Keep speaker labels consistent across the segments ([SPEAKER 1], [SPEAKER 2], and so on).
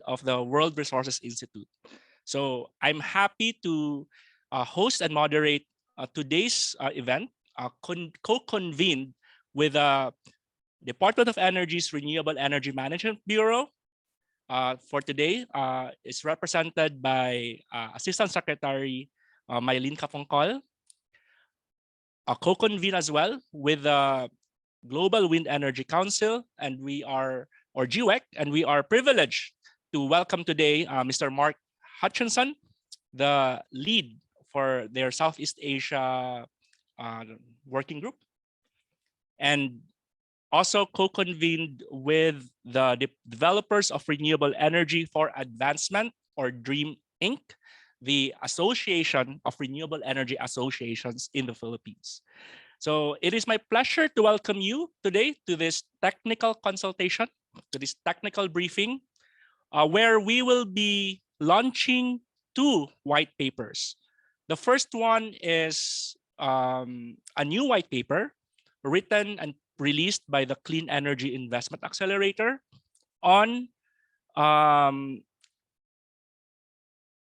[SPEAKER 1] of the World Resources Institute. So I'm happy to host and moderate today's event, co-convened with the Department of Energy's Renewable Energy Management Bureau. For today, it's represented by Assistant Secretary Mylene Capongcol, co-convene as well with the Global Wind Energy Council, and we are, or GWEC, and we are privileged to welcome today Mr. Mark Hutchinson, the lead for their Southeast Asia working group, and also co-convened with the developers of Renewable Energy for Advancement, or DREAM Inc., the Association of Renewable Energy Associations in the Philippines. So it is my pleasure to welcome you today to this technical consultation, to this technical briefing, where we will be launching two white papers. The first one is a new white paper written and released by the Clean Energy Investment Accelerator on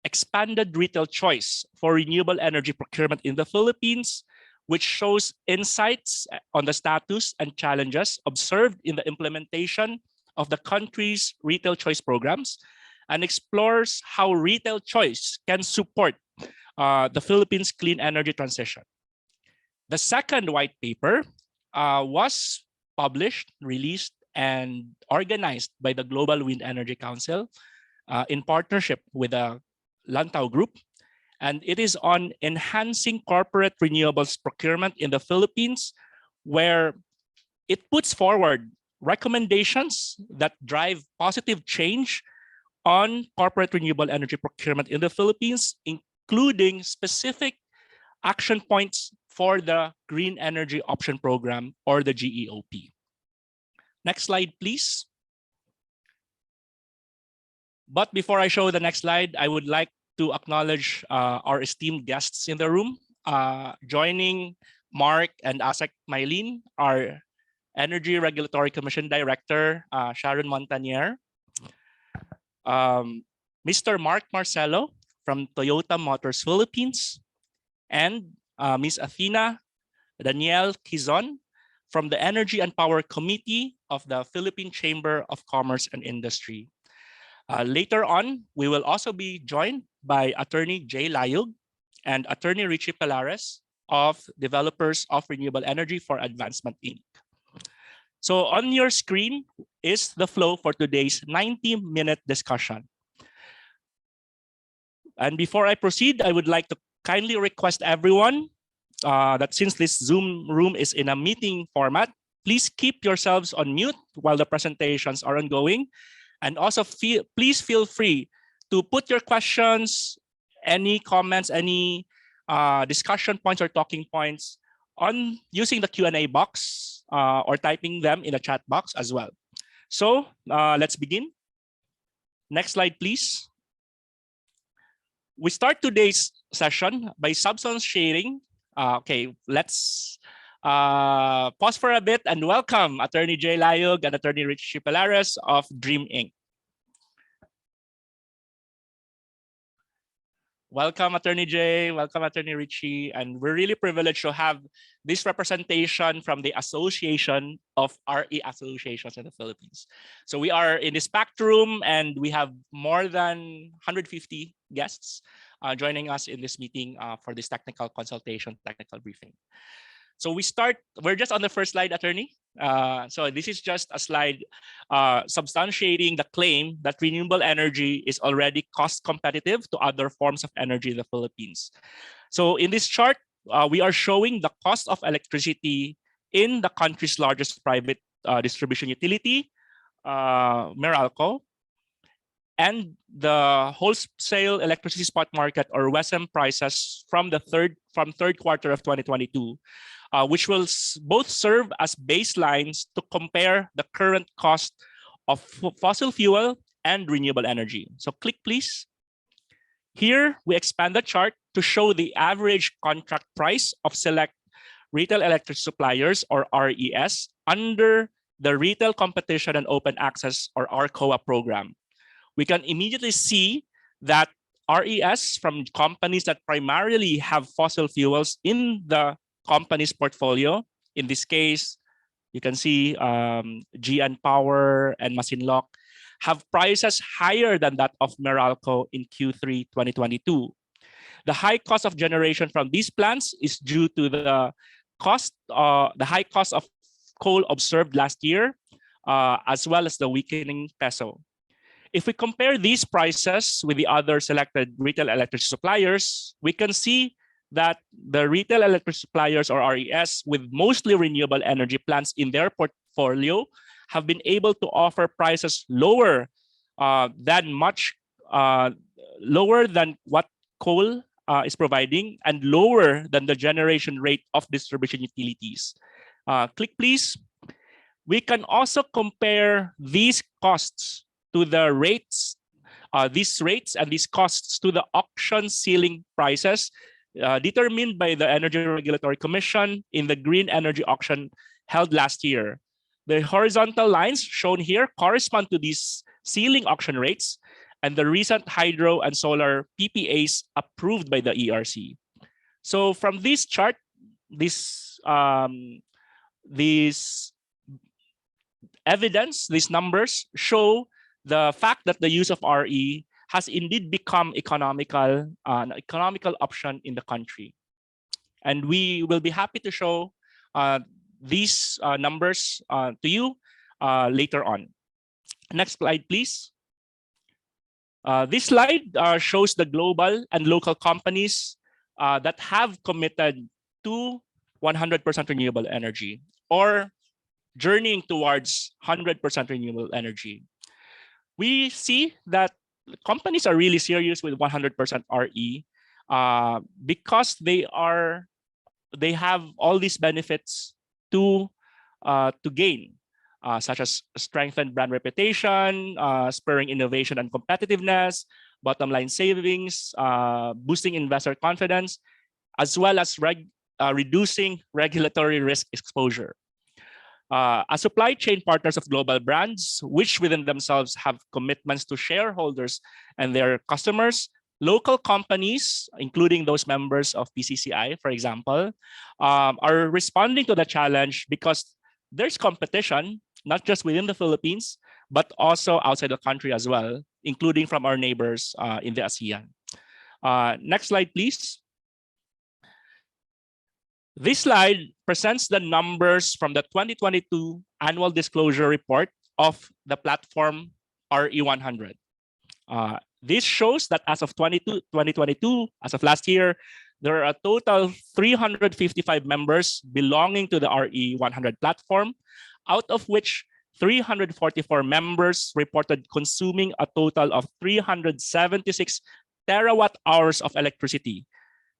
[SPEAKER 1] expanded retail choice for renewable energy procurement in the Philippines, which shows insights on the status and challenges observed in the implementation of the country's retail choice programs, and explores how retail choice can support the Philippines' clean energy transition. The second white paper was published, released, and organized by the Global Wind Energy Council in partnership with the Lantau Group, and it is on enhancing corporate renewables procurement in the Philippines, where it puts forward recommendations that drive positive change on corporate renewable energy procurement in the Philippines, including specific action points for the Green Energy Option Program, or the GEOP. Next slide, please. But before I show the next slide, I would like to acknowledge our esteemed guests in the room. Joining Mark and ASEC Mylene, our Energy Regulatory Commission Director, Sharon Montañer, Mr. Mark Marcelo from Toyota Motors Philippines, and Ms. Athena Danielle Quizon from the Energy and Power Committee of the Philippine Chamber of Commerce and Industry. Later on, we will also be joined by Attorney Jay Layug and Attorney Richie Pelares of Developers of Renewable Energy for Advancement, Inc. So on your screen is the flow for today's 90-minute discussion. And before I proceed, I would like to kindly request everyone that since this Zoom room is in a meeting format, please keep yourselves on mute while the presentations are ongoing. And also please feel free to put your questions, any comments, any discussion points or talking points on using the Q&A box or typing them in the chat box as well. So let's begin. Next slide, please. We start today's session by substantiating. Okay, let's pause for a bit and welcome Attorney Jay Layug and Attorney Richie Pelares of DREAM Inc. Welcome, Attorney Jay. Welcome, Attorney Richie. And we're really privileged to have this representation from the Association of RE Associations in the Philippines. So we are in this packed room, and we have more than 150 guests joining us in this meeting for this technical consultation, technical briefing. So we're just on the first slide, Attorney. So this is just a slide substantiating the claim that renewable energy is already cost competitive to other forms of energy in the Philippines. So in this chart, we are showing the cost of electricity in the country's largest private distribution utility, Meralco, and the wholesale electricity spot market, or WESM, prices from third quarter of 2022. Which will both serve as baselines to compare the current cost of fossil fuel and renewable energy. So click, please. Here, we expand the chart to show the average contract price of select retail electric suppliers, or RES, under the Retail Competition and Open Access, or RCOA program, we can immediately see that RES from companies that primarily have fossil fuels in the company's portfolio. In this case, you can see GN Power and Masinloc have prices higher than that of Meralco in Q3 2022. The high cost of generation from these plants is due to the high cost of coal observed last year, as well as the weakening peso. If we compare these prices with the other selected retail electricity suppliers, we can see that the retail electricity suppliers, or RES, with mostly renewable energy plants in their portfolio have been able to offer prices lower than what coal is providing, and lower than the generation rate of distribution utilities. Click please. We can also compare these costs to the rates, these rates and these costs to the auction ceiling prices determined by the Energy Regulatory Commission in the green energy auction held last year. The horizontal lines shown here correspond to these ceiling auction rates and the recent hydro and solar PPAs approved by the ERC. So from this chart, these evidence, these numbers show the fact that the use of RE has indeed become an economical option in the country. And we will be happy to show these numbers to you later on. Next slide, please. This slide shows the global and local companies that have committed to 100% renewable energy, or journeying towards 100% renewable energy. We see that companies are really serious with 100% RE because they have all these benefits to gain, such as strengthened brand reputation, spurring innovation and competitiveness, bottom line savings, boosting investor confidence, as well as reducing regulatory risk exposure. As supply chain partners of global brands, which within themselves have commitments to shareholders and their customers, local companies, including those members of PCCI, for example, are responding to the challenge because there's competition, not just within the Philippines, but also outside the country as well, including from our neighbors in the ASEAN. Next slide, please. This slide presents the numbers from the 2022 annual disclosure report of the platform RE100. This shows that as of 2022, as of last year, there are a total 355 members belonging to the RE100 platform, out of which 344 members reported consuming a total of 376 terawatt hours of electricity,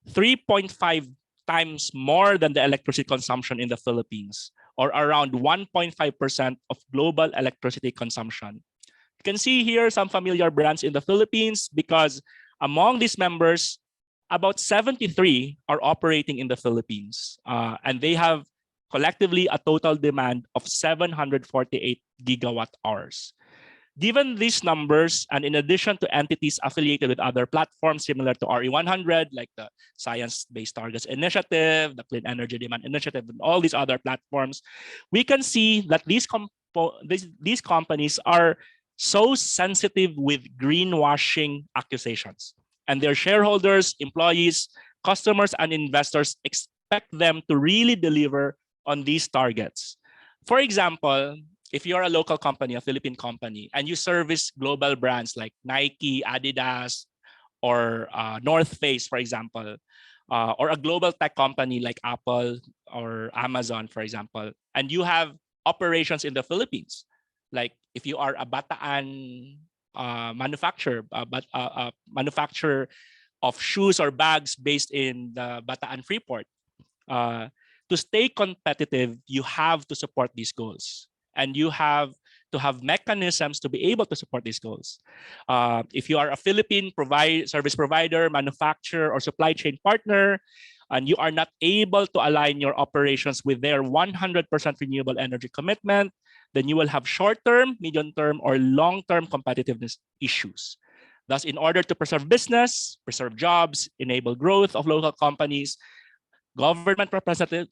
[SPEAKER 1] 3.5 times more than the electricity consumption in the Philippines, or around 1.5% of global electricity consumption. You can see here some familiar brands in the Philippines because among these members, about 73 are operating in the Philippines, and they have collectively a total demand of 748 gigawatt hours. Given these numbers, and in addition to entities affiliated with other platforms similar to RE100, like the Science-Based Targets Initiative, the Clean Energy Demand Initiative, and all these other platforms, we can see that these companies are so sensitive with greenwashing accusations. And their shareholders, employees, customers, and investors expect them to really deliver on these targets. For example, if you're a local company, a Philippine company, and you service global brands like Nike, Adidas, or North Face, for example, or a global tech company like Apple or Amazon, for example, and you have operations in the Philippines, like if you are a Bataan manufacturer of shoes or bags based in the Bataan Freeport, to stay competitive, you have to support these goals. And you have to have mechanisms to be able to support these goals. If you are a Philippine service provider, manufacturer, or supply chain partner, and you are not able to align your operations with their 100% renewable energy commitment, then you will have short-term, medium-term, or long-term competitiveness issues. Thus, in order to preserve business, preserve jobs, enable growth of local companies, government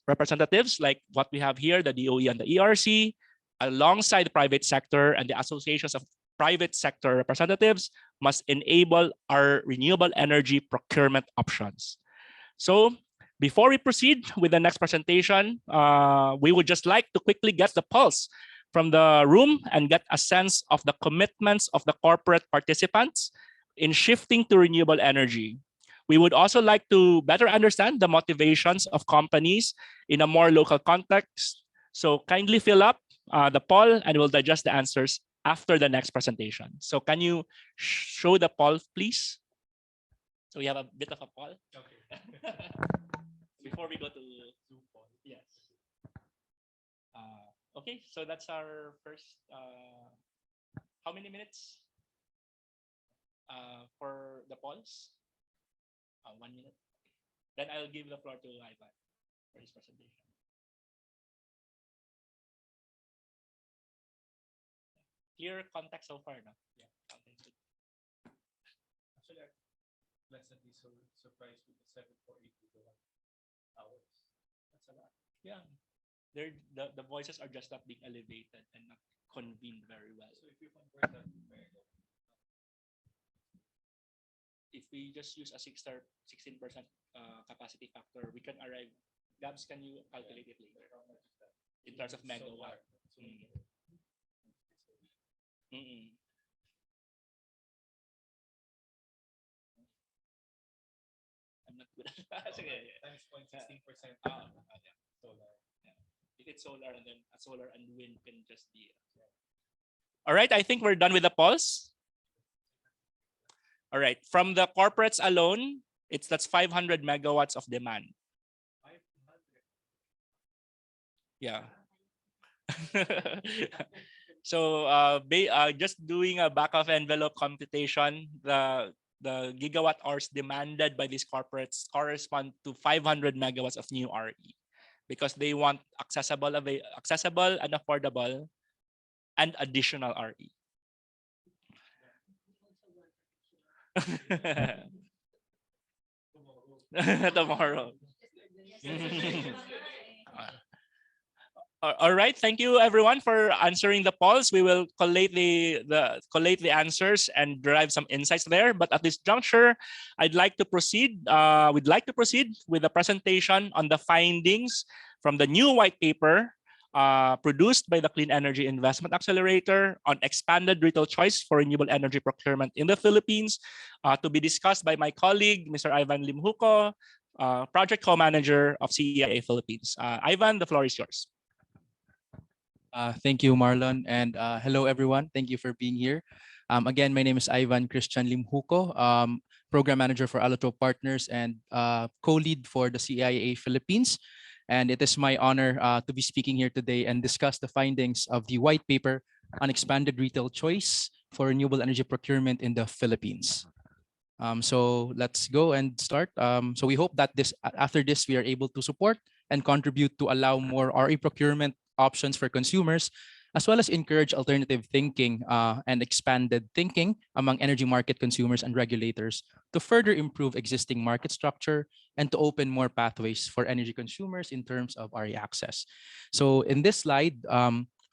[SPEAKER 1] representatives like what we have here, the DOE and the ERC, alongside the private sector and the associations of private sector representatives, must enable our renewable energy procurement options. So before we proceed with the next presentation, we would just like to quickly get the pulse from the room and get a sense of the commitments of the corporate participants in shifting to renewable energy. We would also like to better understand the motivations of companies in a more local context. So kindly fill up the poll and we'll digest the answers after the next presentation. So can you show the poll, please? So we have a bit of a poll. Okay. Before we go to poll, yes. Okay, so that's our first. How many minutes for the polls? 1 minute. Then I'll give the floor to Ivan for his presentation. Clear context so far, no? Yeah. Actually, I'm pleasantly surprised with the 748 gigawatt hours. That's a lot. Yeah. The voices are just not being elevated and not convened very well. So if you convert that to megawatt, if we just use a 16% capacity factor, we can arrive. Gabs, can you calculate it later? In terms of megawatt. I'm not good at that. Times 0.16%. Solar. Yeah. If it's solar and then a solar and wind can just be. All right, I think we're done with the polls. All right, from the corporates alone, that's 500 megawatts of demand. 500. Yeah. So just doing a back of envelope computation, the gigawatt hours demanded by these corporates correspond to 500 megawatts of new RE, because they want accessible and affordable and additional RE. Tomorrow. All right, thank you everyone for answering the polls. We will collate the answers and derive some insights there. But at this juncture, I'd like to proceed. We'd like to proceed with the presentation on the findings from the new white paper produced by the Clean Energy Investment Accelerator on expanded retail choice for renewable energy procurement in the Philippines, to be discussed by my colleague, Mr. Ivan Limhuco, project co-manager of CEIA Philippines. Ivan, the floor is yours.
[SPEAKER 2] Thank you, Marlon, and hello, everyone. Thank you for being here. Again, my name is Ivan Christian Limhuco, Program Manager for Allotrope Partners and co-lead for the CEIA Philippines. And it is my honor to be speaking here today and discuss the findings of the white paper on expanded retail choice for renewable energy procurement in the Philippines. So let's go and start. So we hope that after this, we are able to support and contribute to allow more RE procurement options for consumers, as well as encourage alternative thinking and expanded thinking among energy market consumers and regulators to further improve existing market structure and to open more pathways for energy consumers in terms of RE access. So in this slide,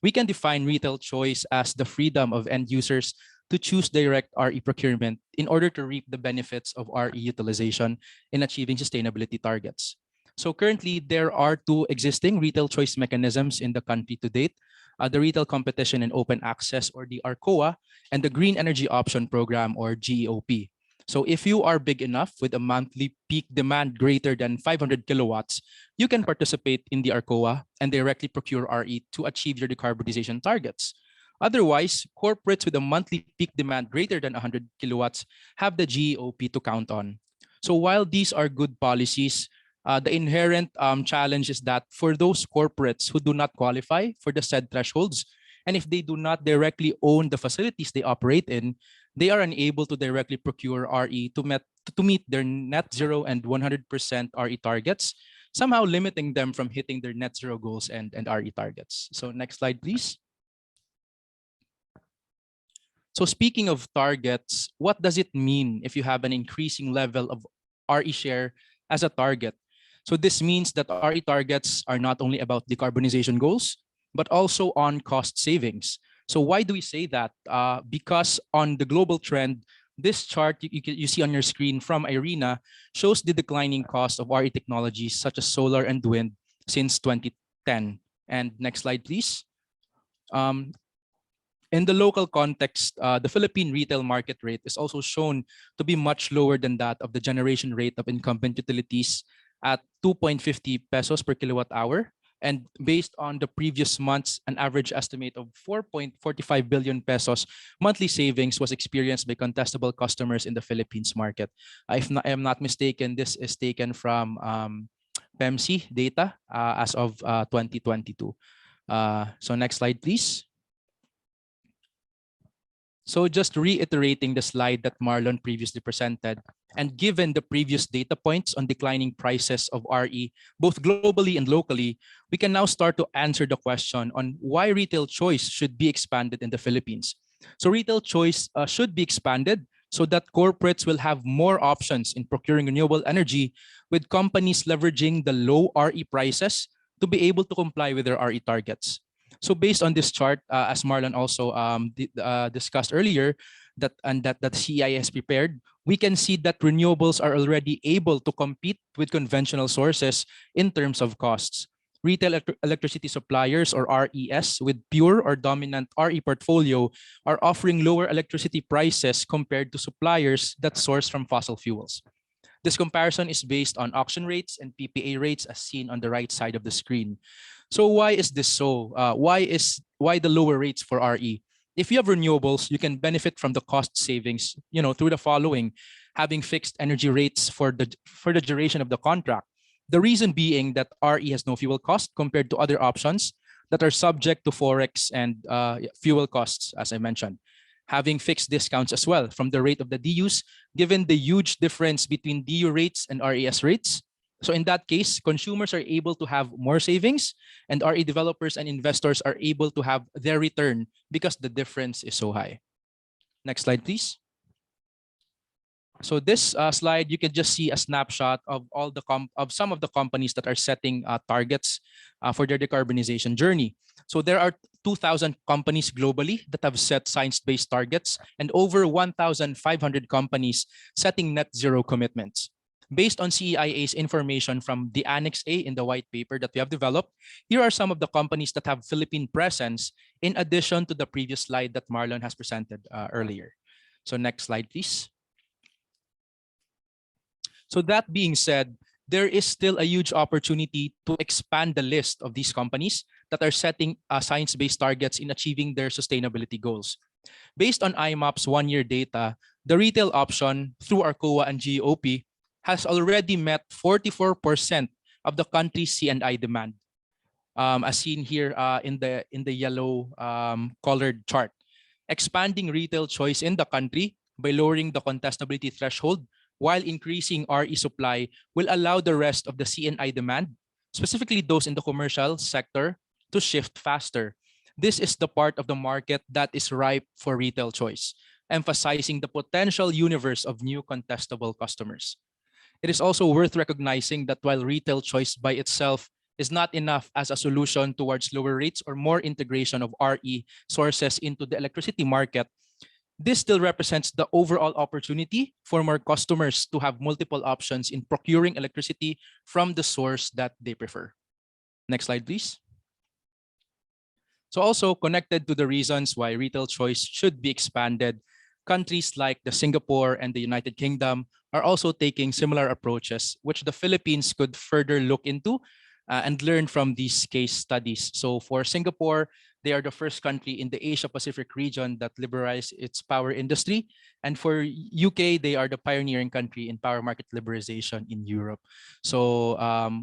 [SPEAKER 2] we can define retail choice as the freedom of end users to choose direct RE procurement in order to reap the benefits of RE utilization in achieving sustainability targets. So currently, there are two existing retail choice mechanisms in the country to date, the Retail Competition and Open Access, or the RCOA, and the Green Energy Option Program, or GEOP. So if you are big enough with a monthly peak demand greater than 500 kilowatts, you can participate in the RCOA and directly procure RE to achieve your decarbonization targets. Otherwise, corporates with a monthly peak demand greater than 100 kilowatts have the GEOP to count on. So while these are good policies, the inherent challenge is that for those corporates who do not qualify for the said thresholds, and if they do not directly own the facilities they operate in, they are unable to directly procure RE to meet their net zero and 100% RE targets, somehow limiting them from hitting their net zero goals and RE targets. So next slide, please. So speaking of targets, what does it mean if you have an increasing level of RE share as a target? So this means that RE targets are not only about decarbonization goals, but also on cost savings. So why do we say that? Because on the global trend, this chart you see on your screen from IRENA shows the declining cost of RE technologies such as solar and wind since 2010. And next slide, please. In the local context, the Philippine retail market rate is also shown to be much lower than that of the generation rate of incumbent utilities at 2.50 pesos per kilowatt hour. And based on the previous months, an average estimate of 4.45 billion pesos monthly savings was experienced by contestable customers in the Philippines market. If I am not mistaken, this is taken from PEMC data as of 2022. So next slide, please. So just reiterating the slide that Marlon previously presented, and given the previous data points on declining prices of RE, both globally and locally, we can now start to answer the question on why retail choice should be expanded in the Philippines. So retail choice should be expanded so that corporates will have more options in procuring renewable energy, with companies leveraging the low RE prices to be able to comply with their RE targets. So based on this chart, as Marlon also discussed earlier, that CEIA has prepared, we can see that renewables are already able to compete with conventional sources in terms of costs. Retail electricity suppliers, or RES, with pure or dominant RE portfolio are offering lower electricity prices compared to suppliers that source from fossil fuels. This comparison is based on auction rates and PPA rates as seen on the right side of the screen. So why is this so? Why the lower rates for RE? If you have renewables, you can benefit from the cost savings, through the following: having fixed energy rates for the duration of the contract. The reason being that RE has no fuel cost compared to other options that are subject to forex and fuel costs, as I mentioned. Having fixed discounts as well from the rate of the DUs, given the huge difference between DU rates and RES rates. So in that case, consumers are able to have more savings, and RE developers and investors are able to have their return because the difference is so high. Next slide, please. So this slide, you can just see a snapshot of some of the companies that are setting targets for their decarbonization journey. So there are 2,000 companies globally that have set science-based targets, and over 1,500 companies setting net zero commitments. Based on CEIA's information from the Annex A in the white paper that we have developed, here are some of the companies that have Philippine presence in addition to the previous slide that Marlon has presented earlier. So next slide, please. So that being said, there is still a huge opportunity to expand the list of these companies that are setting science-based targets in achieving their sustainability goals. Based on IMAP's one-year data, the retail option through ARCOA and GOP has already met 44% of the country's C&I demand, as seen here in the yellow colored chart. Expanding retail choice in the country by lowering the contestability threshold while increasing RE supply will allow the rest of the C&I demand, specifically those in the commercial sector, to shift faster. This is the part of the market that is ripe for retail choice, emphasizing the potential universe of new contestable customers. It is also worth recognizing that while retail choice by itself is not enough as a solution towards lower rates or more integration of RE sources into the electricity market, this still represents the overall opportunity for more customers to have multiple options in procuring electricity from the source that they prefer. Next slide, please. So also connected to the reasons why retail choice should be expanded, countries like the Singapore and the United Kingdom are also taking similar approaches, which the Philippines could further look into and learn from these case studies. So for Singapore, they are the first country in the Asia-Pacific region that liberalized its power industry. And for UK, they are the pioneering country in power market liberalization in Europe. So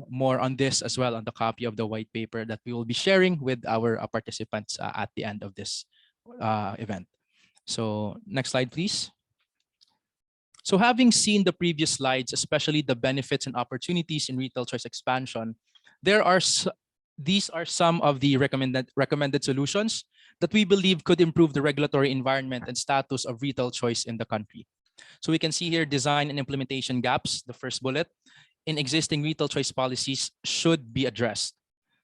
[SPEAKER 2] more on this as well on the copy of the white paper that we will be sharing with our participants at the end of this event. So next slide, please. So having seen the previous slides, especially the benefits and opportunities in retail choice expansion, these are some of the recommended solutions that we believe could improve the regulatory environment and status of retail choice in the country. So we can see here design and implementation gaps, the first bullet, in existing retail choice policies should be addressed.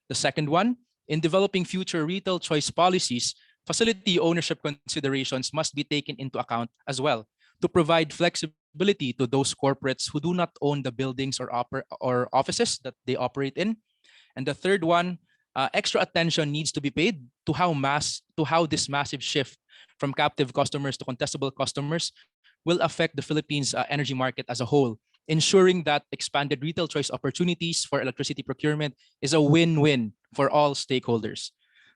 [SPEAKER 2] The second one, in developing future retail choice policies, facility ownership considerations must be taken into account as well to provide flexibility to those corporates who do not own the buildings or offices that they operate in. And the third one, extra attention needs to be paid to how this massive shift from captive customers to contestable customers will affect the Philippines energy market as a whole, ensuring that expanded retail choice opportunities for electricity procurement is a win-win for all stakeholders.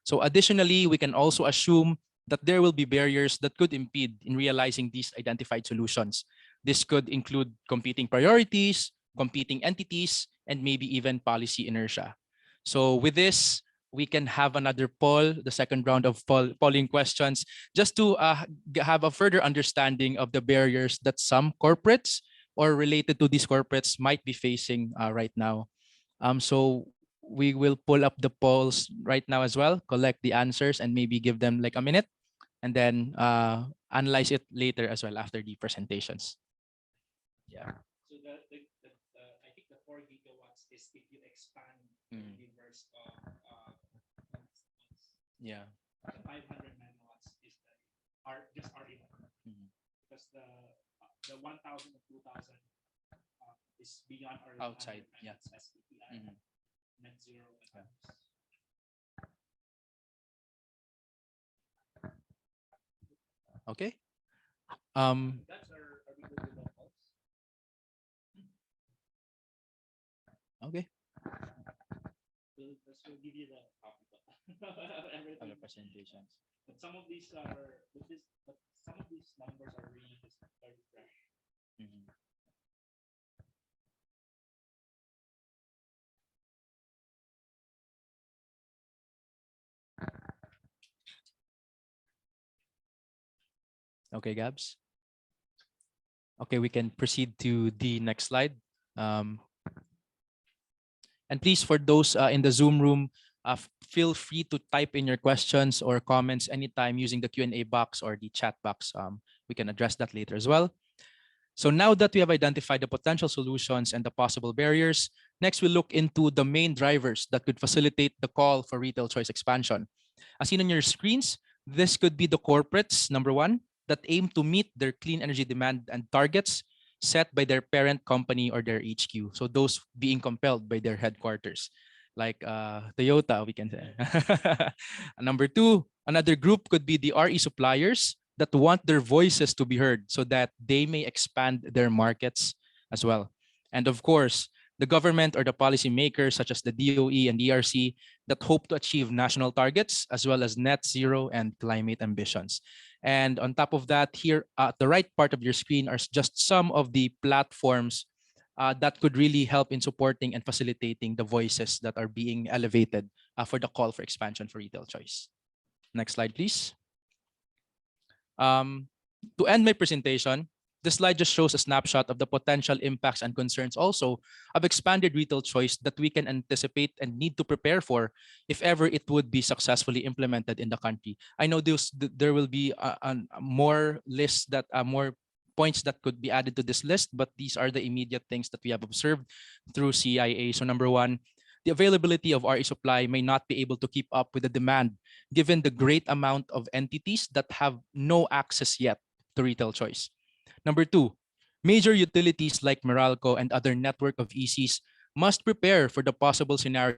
[SPEAKER 2] So additionally, we can also assume that there will be barriers that could impede in realizing these identified solutions. This could include competing priorities, competing entities, and maybe even policy inertia. So with this, we can have another poll, the second round of polling questions, just to have a further understanding of the barriers that some corporates or related to these corporates might be facing right now. So we will pull up the polls right now as well, collect the answers, and maybe give them like a minute, and then analyze it later as well after the presentations. Yeah.
[SPEAKER 1] So I think the 4 gigawatts is if you expand the universe of
[SPEAKER 2] Yeah.
[SPEAKER 1] the 500 megawatts is just RE because the 1,000 and 2,000 is beyond our
[SPEAKER 2] outside. Yeah.
[SPEAKER 1] SPPI, net zero.
[SPEAKER 2] Okay.
[SPEAKER 1] That's are we good with the polls?
[SPEAKER 2] Okay.
[SPEAKER 1] We'll give you the copy
[SPEAKER 2] Other presentations.
[SPEAKER 1] But some of these are but some of these numbers are really just very fresh.
[SPEAKER 2] Okay, Gabs. Okay, we can proceed to the next slide. And please, for those in the Zoom room, feel free to type in your questions or comments anytime using the Q&A box or the chat box. We can address that later as well. So now that we have identified the potential solutions and the possible barriers, next we'll look into the main drivers that could facilitate the call for retail choice expansion. As seen on your screens, this could be the corporates, number one, that aim to meet their clean energy demand and targets set by their parent company or their HQ. So those being compelled by their headquarters, like Toyota, we can say. Number two, another group could be the RE suppliers that want their voices to be heard so that they may expand their markets as well. And of course, the government or the policymakers such as the DOE and ERC that hope to achieve national targets as well as net zero and climate ambitions. And on top of that, here at the right part of your screen are just some of the platforms that could really help in supporting and facilitating the voices that are being elevated for the call for expansion for retail choice. Next slide, please. To end my presentation, this slide just shows a snapshot of the potential impacts and concerns also of expanded retail choice that we can anticipate and need to prepare for if ever it would be successfully implemented in the country. I know there will be more lists that more points that could be added to this list, but these are the immediate things that we have observed through CEIA. So number one, the availability of RE supply may not be able to keep up with the demand given the great amount of entities that have no access yet to retail choice. Number two, major utilities like Meralco and other network of ECs must prepare for the possible scenario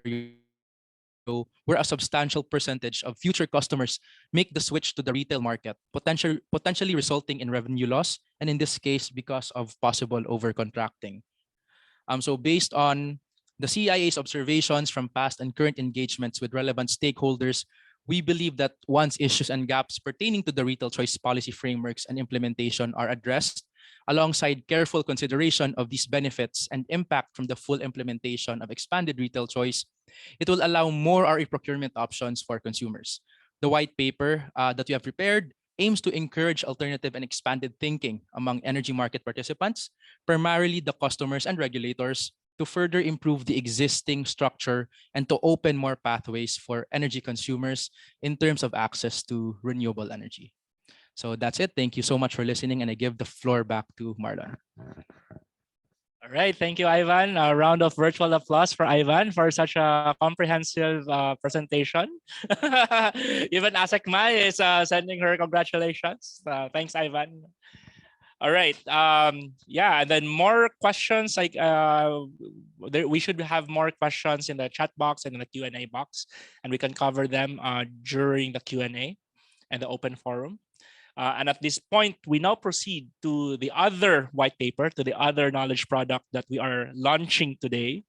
[SPEAKER 2] where a substantial percentage of future customers make the switch to the retail market, potentially resulting in revenue loss, and in this case, because of possible overcontracting. So based on the CEIA's observations from past and current engagements with relevant stakeholders, we believe that once issues and gaps pertaining to the retail choice policy frameworks and implementation are addressed, alongside careful consideration of these benefits and impact from the full implementation of expanded retail choice, it will allow more RE procurement options for consumers. The white paper that we have prepared aims to encourage alternative and expanded thinking among energy market participants, primarily the customers and regulators, to further improve the existing structure and to open more pathways for energy consumers in terms of access to renewable energy. So that's it. Thank you so much for listening, and I give the floor back to Marlon.
[SPEAKER 1] All right, thank you, Ivan. A round of virtual applause for Ivan for such a comprehensive presentation. Even Asekma is sending her congratulations. Thanks, Ivan. All right. Yeah, and then more questions. Like we should have more questions in the chat box and in the Q&A box, and we can cover them during the Q&A and the open forum. And at this point, we now proceed to the other white paper, to the other knowledge product that we are launching today.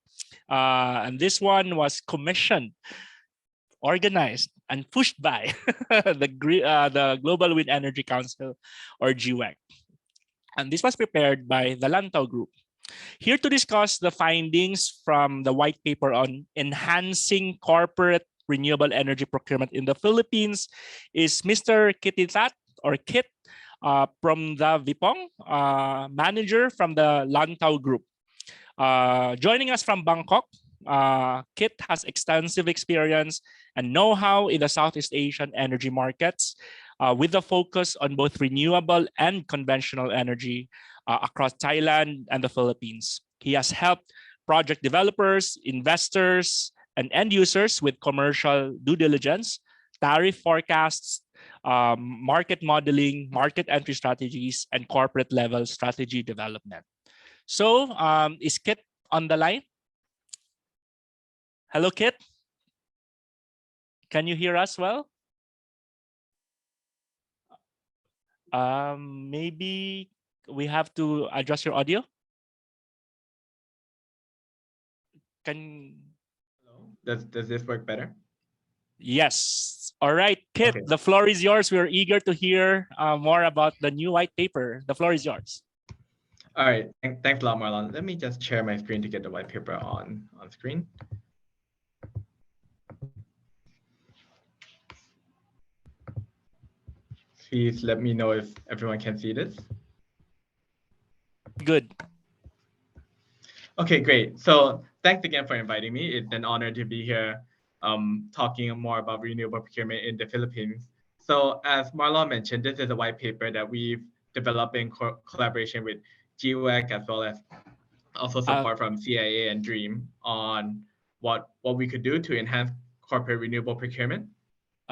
[SPEAKER 1] And this one was commissioned, organized, and pushed by the Global Wind Energy Council, or GWEC. And this was prepared by the Lantau Group. Here to discuss the findings from the white paper on enhancing corporate renewable energy procurement in the Philippines is Mr. Kititat, or Kit, from the Vipong, manager from the Lantau Group. Joining us from Bangkok, Kit has extensive experience and know-how in the Southeast Asian energy markets, with a focus on both renewable and conventional energy across Thailand and the Philippines. He has helped project developers, investors, and end users with commercial due diligence, tariff forecasts, market modeling, market entry strategies, and corporate level strategy development. So is Kit on the line? Hello, Kit. Can you hear us well? Maybe we have to adjust your audio.
[SPEAKER 3] Does this work better?
[SPEAKER 1] Yes. All right, Kit,
[SPEAKER 3] Okay.
[SPEAKER 1] The floor is yours. We're eager to hear more about the new white paper. The floor is yours.
[SPEAKER 3] All right. Thanks a lot, Marlon. Let me just share my screen to get the white paper on screen. Please let me know if everyone can see this.
[SPEAKER 1] Good.
[SPEAKER 3] Okay, great. So thanks again for inviting me. It's an honor to be here talking more about renewable procurement in the Philippines. So as Marlon mentioned, this is a white paper that we've developed in collaboration with GWEC, as well as also support from CEIA and DREAM on what we could do to enhance corporate renewable procurement.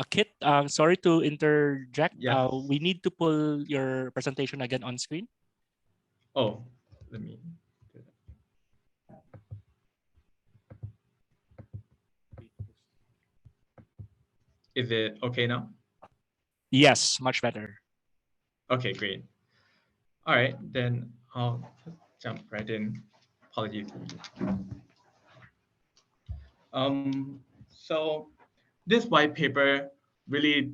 [SPEAKER 1] Kit, sorry to interject.
[SPEAKER 3] Yes.
[SPEAKER 1] We need to pull your presentation again on screen.
[SPEAKER 3] Oh, let me do that. Is it okay now?
[SPEAKER 1] Yes, much better.
[SPEAKER 3] Okay, great. All right, then I'll jump right in. Apologies. So this white paper really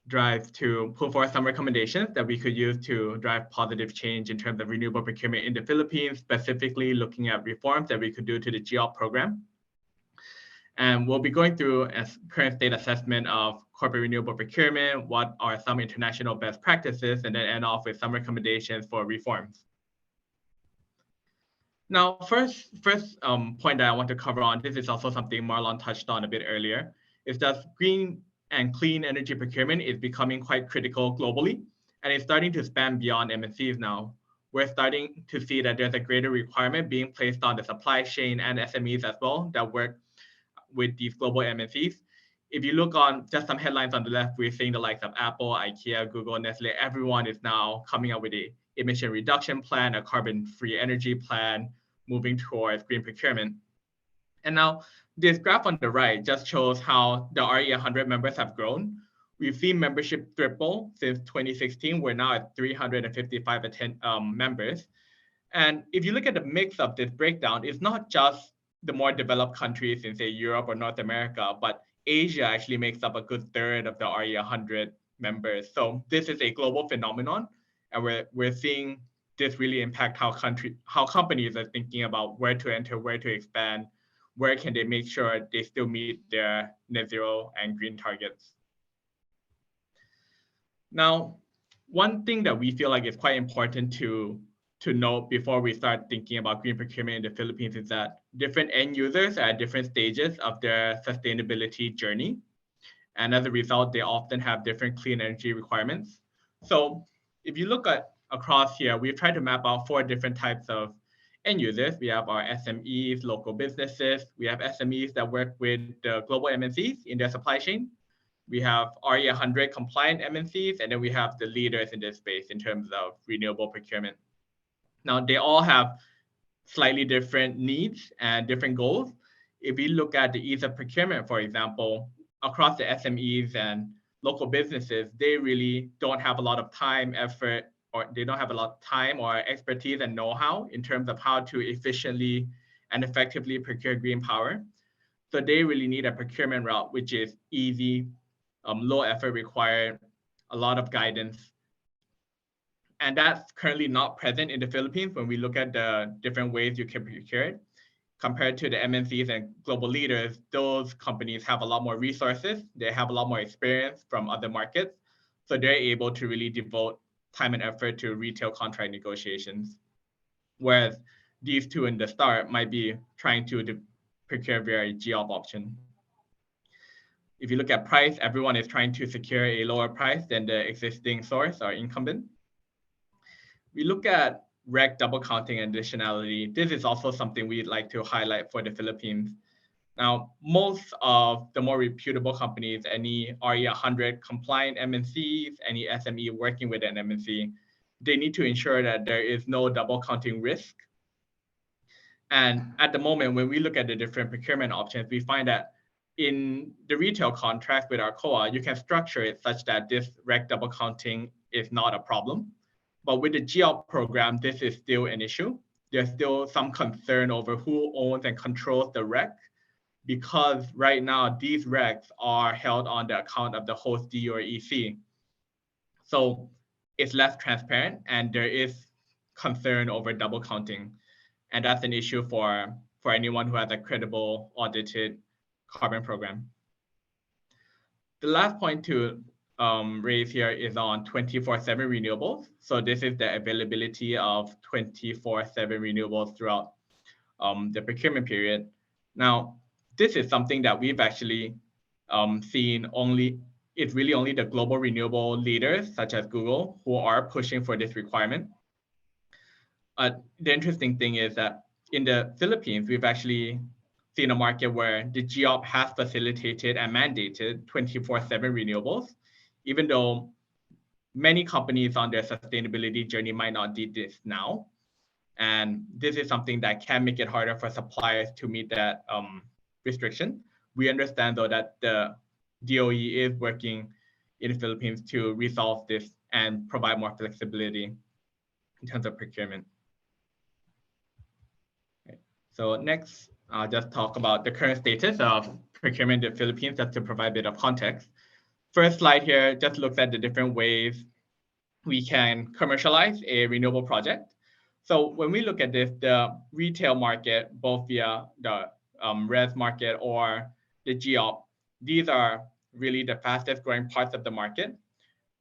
[SPEAKER 3] drives to put forward some recommendations that we could use to drive positive change in terms of renewable procurement in the Philippines, specifically looking at reforms that we could do to the GEOP program. And we'll be going through a current state assessment of corporate renewable procurement, what are some international best practices, and then end off with some recommendations for reforms. Now, first point that I want to cover on, this is also something Marlon touched on a bit earlier, is that green and clean energy procurement is becoming quite critical globally, and it's starting to span beyond MNCs now. We're starting to see that there's a greater requirement being placed on the supply chain and SMEs as well that work with these global MNCs. If you look on just some headlines on the left, we're seeing the likes of Apple, IKEA, Google, Nestle, everyone is now coming up with an emission reduction plan, a carbon-free energy plan, moving towards green procurement. And now this graph on the right just shows how the RE100 members have grown. We've seen membership triple since 2016. We're now at 355 members. And if you look at the mix of this breakdown, it's not just the more developed countries in, say, Europe or North America, but Asia actually makes up a good third of the RE100 members. So this is a global phenomenon, and we're seeing this really impact how companies are thinking about where to enter, where to expand, where can they make sure they still meet their net zero and green targets. Now, one thing that we feel like is quite important to to note before we start thinking about green procurement in the Philippines is that different end users are at different stages of their sustainability journey. And as a result, they often have different clean energy requirements. So if you look at across here, we've tried to map out 4 different types of end users. We have our SMEs, local businesses. We have SMEs that work with the global MNCs in their supply chain. We have RE100 compliant MNCs, and then we have the leaders in this space in terms of renewable procurement. Now, they all have slightly different needs and different goals. If we look at the ease of procurement, for example, across the SMEs and local businesses, they really don't have a lot of time, effort, or they don't have a lot of time or expertise and know-how in terms of how to efficiently and effectively procure green power. So they really need a procurement route, which is easy, low effort required, a lot of guidance. And that's currently not present in the Philippines when we look at the different ways you can procure it. Compared to the MNCs and global leaders, those companies have a lot more resources. They have a lot more experience from other markets. So they're able to really devote time and effort to retail contract negotiations. Whereas these two in the start might be trying to procure via a GEOP option. If you look at price, everyone is trying to secure a lower price than the existing source or incumbent. We look at REC double counting and additionality. This is also something we'd like to highlight for the Philippines. Now, most of the more reputable companies, any RE100 compliant MNCs, any SME working with an MNC, they need to ensure that there is no double counting risk. And at the moment, when we look at the different procurement options, we find that in the retail contract with our COA, you can structure it such that this REC double counting is not a problem. But with the GEOP program, this is still an issue. There's still some concern over who owns and controls the REC, because right now these RECs are held on the account of the host D or EC. So it's less transparent and there is concern over double counting. And that's an issue for anyone who has a credible audited carbon program. The last point to raise here is on 24/7 renewables. So this is the availability of 24/7 renewables throughout the procurement period. Now, this is something that we've actually seen it's really only the global renewable leaders such as Google who are pushing for this requirement. The interesting thing is that in the Philippines, we've actually seen a market where the GEOP has facilitated and mandated 24/7 renewables, even though many companies on their sustainability journey might not do this now. And this is something that can make it harder for suppliers to meet that restriction. We understand though that the DOE is working in the Philippines to resolve this and provide more flexibility in terms of procurement. Okay. So next, I'll just talk about the current status of procurement in the Philippines, just to provide a bit of context. First slide here just looks at the different ways we can commercialize a renewable project. So when we look at this, the retail market, both via the res market or the GEOP, these are really the fastest growing parts of the market.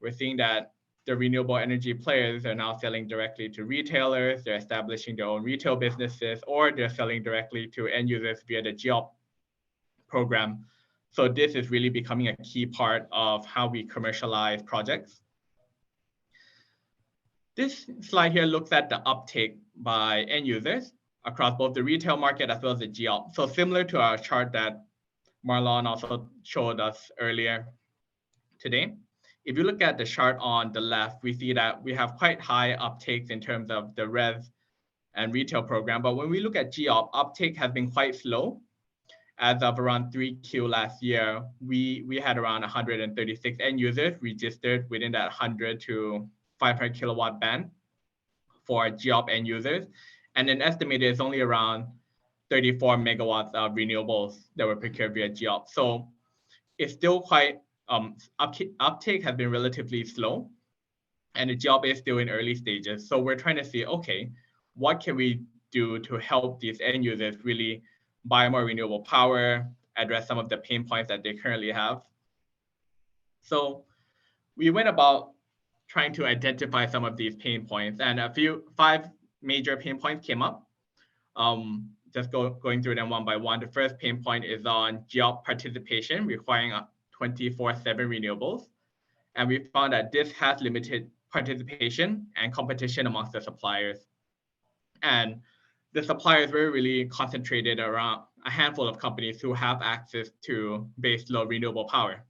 [SPEAKER 3] We're seeing that the renewable energy players are now selling directly to retailers, they're establishing their own retail businesses, or they're selling directly to end users via the GEOP program. So this is really becoming a key part of how we commercialize projects. This slide here looks at the uptake by end users across both the retail market as well as the GEOP. So similar to our chart that Marlon also showed us earlier today. If you look at the chart on the left, we see that we have quite high uptakes in terms of the res and retail program. But when we look at GEOP, uptake has been quite slow. As of around 3Q last year, we had around 136 end users registered within that 100 to 500 kilowatt band for GEOP end users. And then estimated it's only around 34 megawatts of renewables that were procured via GEOP. So it's still quite, uptake has been relatively slow and the GEOP is still in early stages. So we're trying to see, okay, what can we do to help these end users really buy more renewable power, address some of the pain points that they currently have. So we went about trying to identify some of these pain points, and 5 major pain points came up. Just going through them one by one. The first pain point is on job participation, requiring 24/7 renewables. And we found that this has limited participation and competition amongst the suppliers. And the suppliers were really concentrated around a handful of companies who have access to baseload renewable power.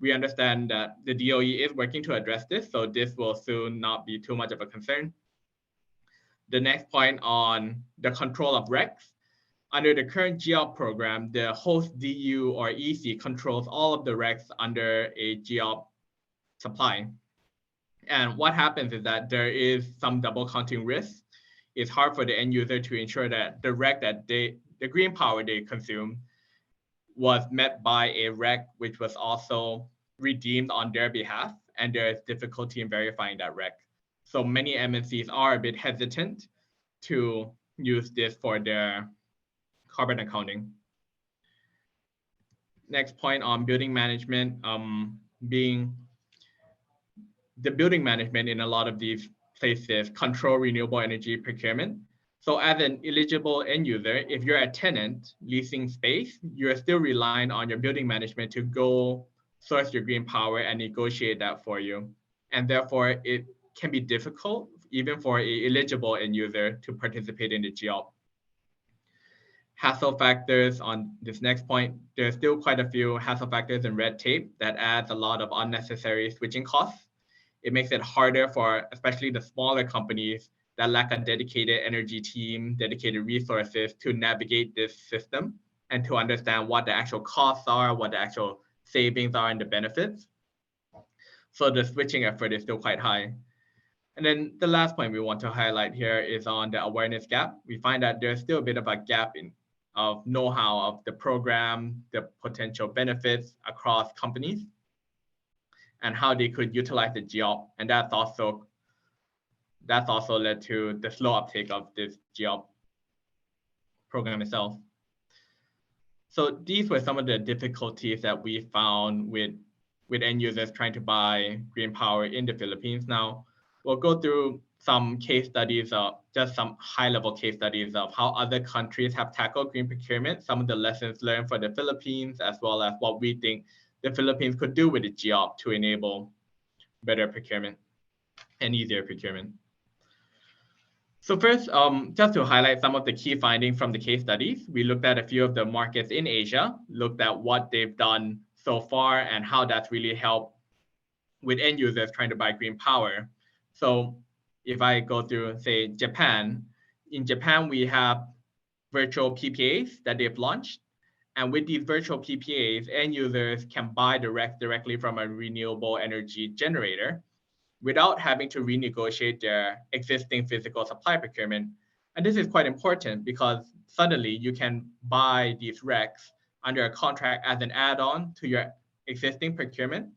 [SPEAKER 3] We understand that the DOE is working to address this, so this will soon not be too much of a concern. The next point on the control of RECs. Under the current GEOP program, the host DU or EC controls all of the RECs under a GEOP supply. And what happens is that there is some double counting risk. It's hard for the end user to ensure that the REC that the green power they consume was met by a REC which was also redeemed on their behalf, and there is difficulty in verifying that REC. So many MNCs are a bit hesitant to use this for their carbon accounting. Next point on building management, being the building management in a lot of these places control renewable energy procurement. So as an eligible end user, if you're a tenant leasing space, you're still relying on your building management to go source your green power and negotiate that for you. And therefore, it can be difficult even for a eligible end user to participate in the GEOP. Hassle factors on this next point, there's still quite a few hassle factors and red tape that adds a lot of unnecessary switching costs. It makes it harder for especially the smaller companies that lack a dedicated energy team, dedicated resources to navigate this system and to understand what the actual costs are, what the actual savings are and the benefits. So the switching effort is still quite high. And then the last point we want to highlight here is on the awareness gap. We find that there's still a bit of a gap of know-how of the program, the potential benefits across companies, and how they could utilize the GEOP. And that's also led to the slow uptake of this GEOP program itself. So these were some of the difficulties that we found with end users trying to buy green power in the Philippines. Now, we'll go through some case studies, just some high-level case studies of how other countries have tackled green procurement, some of the lessons learned for the Philippines, as well as what we think the Philippines could do with the GEOP to enable better procurement and easier procurement. So first, just to highlight some of the key findings from the case studies, we looked at a few of the markets in Asia, looked at what they've done so far and how that's really helped with end users trying to buy green power. So if I go through, say, Japan, in Japan, we have virtual PPAs that they've launched. And with these virtual PPAs, end users can buy directly from a renewable energy generator without having to renegotiate their existing physical supply procurement. And this is quite important because suddenly you can buy these RECs under a contract as an add-on to your existing procurement,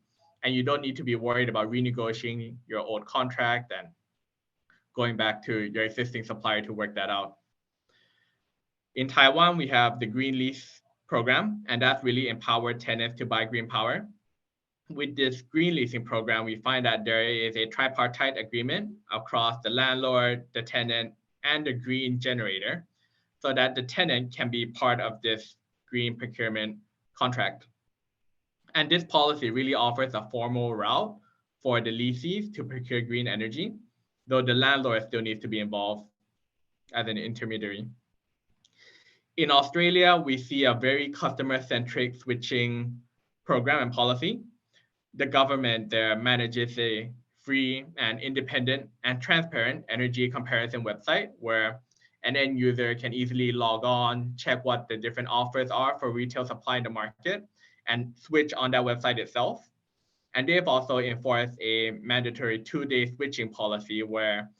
[SPEAKER 3] and you don't need to be worried about renegotiating your old contract and going back to your existing supplier to work that out. In Taiwan, we have the Green Lease program, and that's really empowered tenants to buy green power. With this green leasing program, we find that there is a tripartite agreement across the landlord, the tenant, and the green generator, so that the tenant can be part of this green procurement contract. And this policy really offers a formal route for the lessees to procure green energy, though the landlord still needs to be involved as an intermediary. In Australia, we see a very customer-centric switching program and policy. The government there manages a free and independent and transparent energy comparison website where an end user can easily log on, check what the different offers are for retail supply in the market, and switch on that website itself. And they've also enforced a mandatory 2-day switching policy where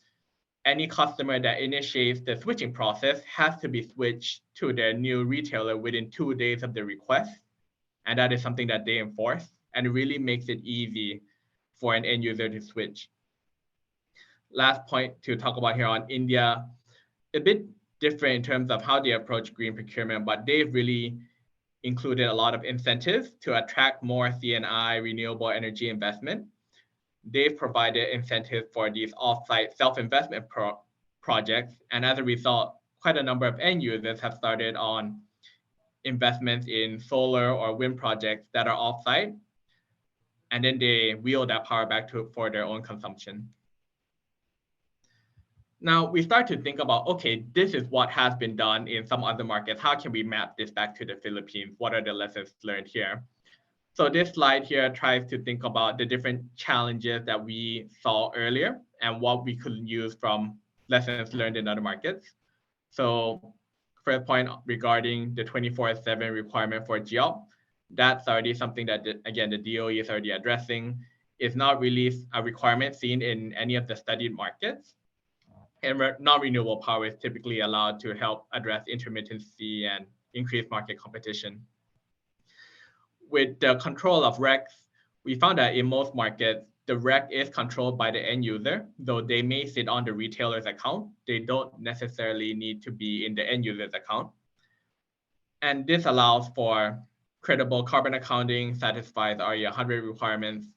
[SPEAKER 3] any customer that initiates the switching process has to be switched to their new retailer within 2 days of the request. And that is something that they enforce, and it really makes it easy for an end user to switch. Last point to talk about here on India, a bit different in terms of how they approach green procurement, but they've really included a lot of incentives to attract more C&I renewable energy investment. They've provided incentives for these off-site self-investment projects. And as a result, quite a number of end users have started on investments in solar or wind projects that are off-site, and then they wheel that power back for their own consumption. Now we start to think about, okay, this is what has been done in some other markets. How can we map this back to the Philippines? What are the lessons learned here? So this slide here tries to think about the different challenges that we saw earlier and what we could use from lessons learned in other markets. So first point regarding the 24/7 requirement for GEOP, that's already something that, again, the DOE is already addressing. It's not really a requirement seen in any of the studied markets. And non-renewable power is typically allowed to help address intermittency and increase market competition. With the control of RECs, we found that in most markets, the REC is controlled by the end user, though they may sit on the retailer's account. They don't necessarily need to be in the end user's account. And this allows for credible carbon accounting, satisfies RE100 requirements,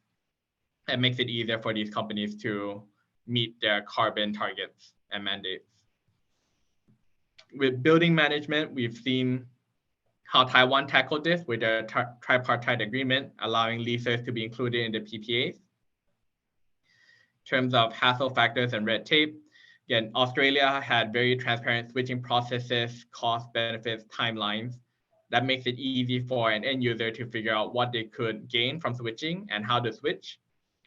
[SPEAKER 3] and makes it easier for these companies to meet their carbon targets and mandates. With building management, we've seen how Taiwan tackled this with a tripartite agreement, allowing leases to be included in the PPAs. In terms of hassle factors and red tape, again, Australia had very transparent switching processes, cost benefits, timelines. That makes it easy for an end user to figure out what they could gain from switching and how to switch.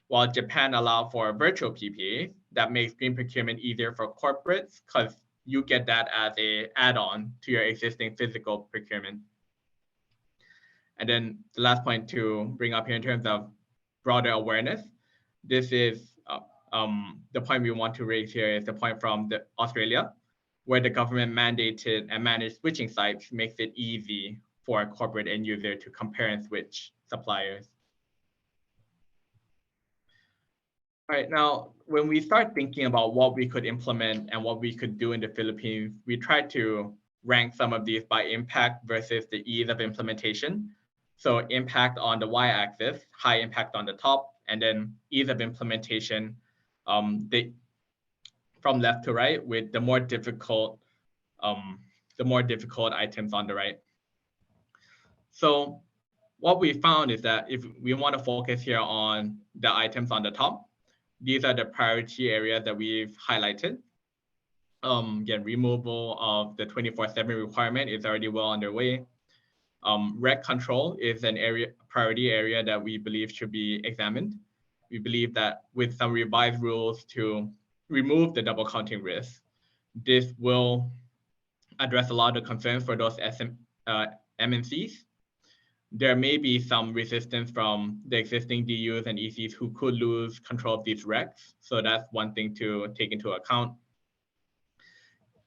[SPEAKER 3] While Japan allowed for virtual PPAs, that makes green procurement easier for corporates because you get that as an add-on to your existing physical procurement. And then the last point to bring up here in terms of broader awareness, this is the point we want to raise here is the point from Australia, where the government mandated and managed switching sites makes it easy for a corporate end user to compare and switch suppliers. All right, now, when we start thinking about what we could implement and what we could do in the Philippines, we try to rank some of these by impact versus the ease of implementation. So impact on the y-axis, high impact on the top, and then ease of implementation from left to right with the more difficult items on the right. So what we found is that if we want to focus here on the items on the top, these are the priority areas that we've highlighted. Again, removal of the 24/7 requirement is already well underway. REC control is an priority area that we believe should be examined. We believe that with some revised rules to remove the double counting risk, this will address a lot of concerns for those MNCs. There may be some resistance from the existing DUs and ECs who could lose control of these RECs. So that's one thing to take into account.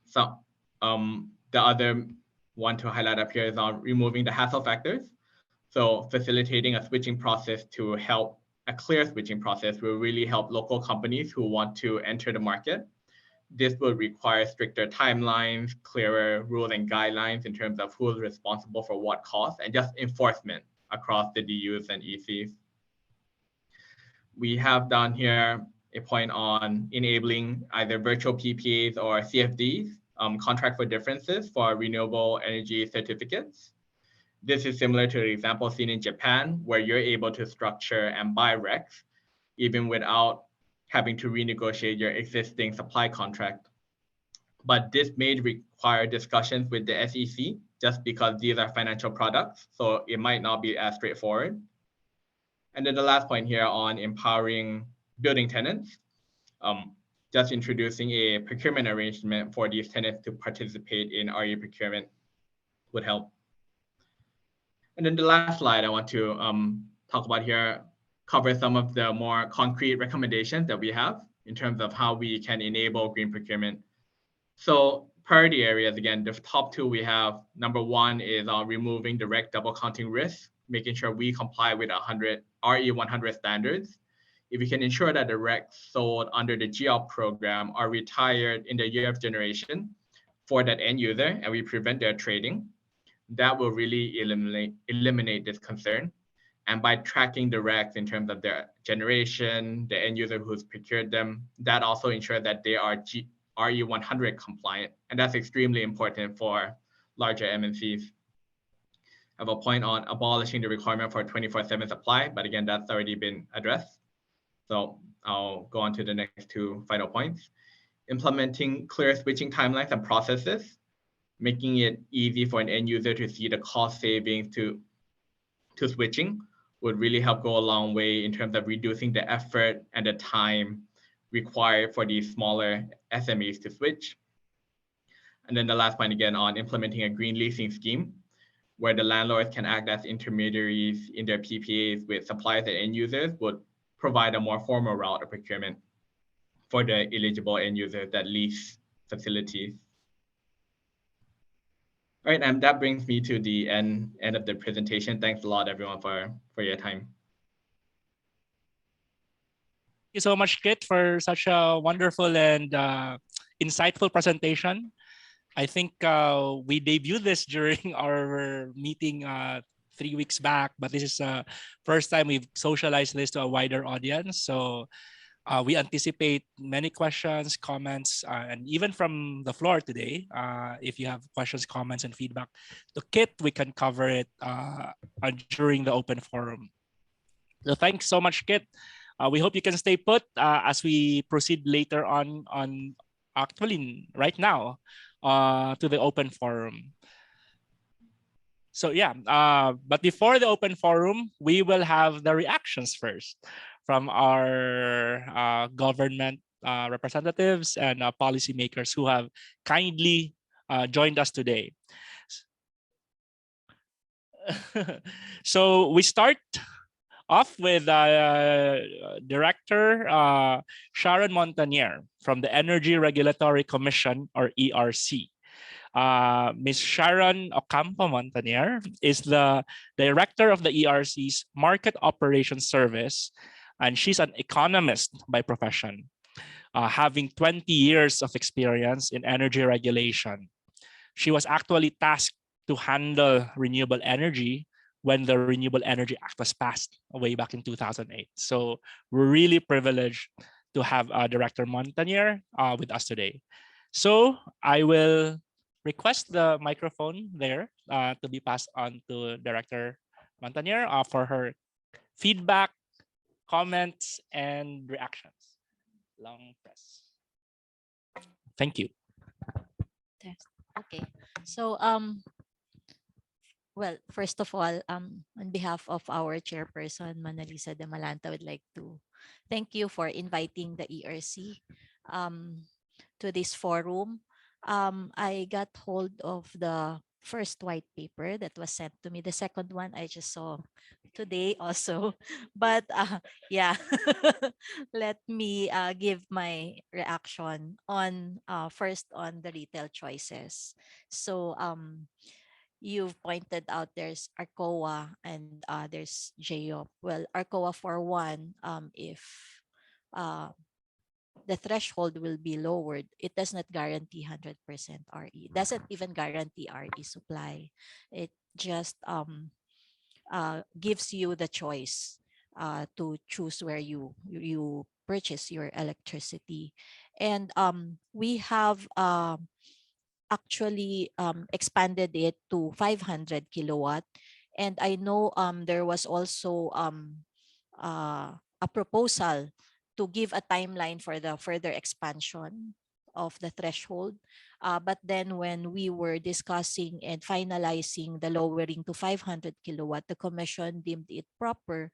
[SPEAKER 3] So the other one to highlight up here is on removing the hassle factors. So facilitating a switching process to help a clear switching process will really help local companies who want to enter the market. This will require stricter timelines, clearer rules and guidelines in terms of who is responsible for what cost, and just enforcement across the DUs and ECs. We have down here a point on enabling either virtual PPAs or CFDs, contract for differences for renewable energy certificates. This is similar to the example seen in Japan, where you're able to structure and buy RECs even without having to renegotiate your existing supply contract. But this may require discussions with the SEC just because these are financial products, so it might not be as straightforward. And then the last point here on empowering building tenants, just introducing a procurement arrangement for these tenants to participate in RE procurement would help. And then the last slide I want to talk about here cover some of the more concrete recommendations that we have in terms of how we can enable green procurement. So priority areas, again, the top two we have, number one is on removing direct double counting risk, making sure we comply with RE100 standards. If we can ensure that the RECs sold under the GEOP program are retired in the year of generation for that end user and we prevent their trading, that will really eliminate this concern. And by tracking the RECs in terms of their generation, the end user who's procured them, that also ensures that they are RE100 compliant, and that's extremely important for larger MNCs. I have a point on abolishing the requirement for 24/7 supply, but again, that's already been addressed. So I'll go on to the next two final points. Implementing clear switching timelines and processes, making it easy for an end user to see the cost savings to switching would really help go a long way in terms of reducing the effort and the time required for these smaller SMEs to switch. And then the last point again on implementing a green leasing scheme where the landlords can act as intermediaries in their PPAs with suppliers and end users would provide a more formal route of procurement for the eligible end users that lease facilities. All right, and that brings me to the end of the presentation. Thanks a lot, everyone, for your time.
[SPEAKER 1] Thank you so much, Kit, for such a wonderful and insightful presentation. I think we debuted this during our meeting 3 weeks back, but this is the first time we've socialized this to a wider audience. So we anticipate many questions, comments, and even from the floor today. If you have questions, comments, and feedback to Kit, we can cover it during the open forum. So thanks so much, Kit. We hope you can stay put as we proceed later on actually right now to the open forum. So yeah, but before the open forum, we will have the reactions first from our government representatives and policymakers who have kindly joined us today. So we start off with Director Sharon Montañer from the Energy Regulatory Commission, or ERC. Ms. Sharon Ocampo Montañer is the director of the ERC's Market Operations Service, and she's an economist by profession, having 20 years of experience in energy regulation. She was actually tasked to handle renewable energy when the Renewable Energy Act was passed way back in 2008. So we're really privileged to have Director Montañer with us today. So I will request the microphone there to be passed on to Director Montañer for her feedback, comments, and reactions. Long press. Thank you.
[SPEAKER 4] Okay. So well, first of all, on behalf of our chairperson, Manalisa de Malanta, I would like to thank you for inviting the ERC to this forum. I got hold of the first white paper that was sent to me. The second one I just saw today also. But yeah, let me give my reaction on first on the retail choices. So you've pointed out there's ARCOA and there's JOP. Well, ARCOA for one, if the threshold will be lowered, it does not guarantee 100% RE. It doesn't even guarantee RE supply. It just gives you the choice to choose where you purchase your electricity. And we have actually expanded it to 500 kilowatt. And I know there was also a proposal to give a timeline for the further expansion of the threshold. But then when we were discussing and finalizing the lowering to 500 kilowatt, the commission deemed it proper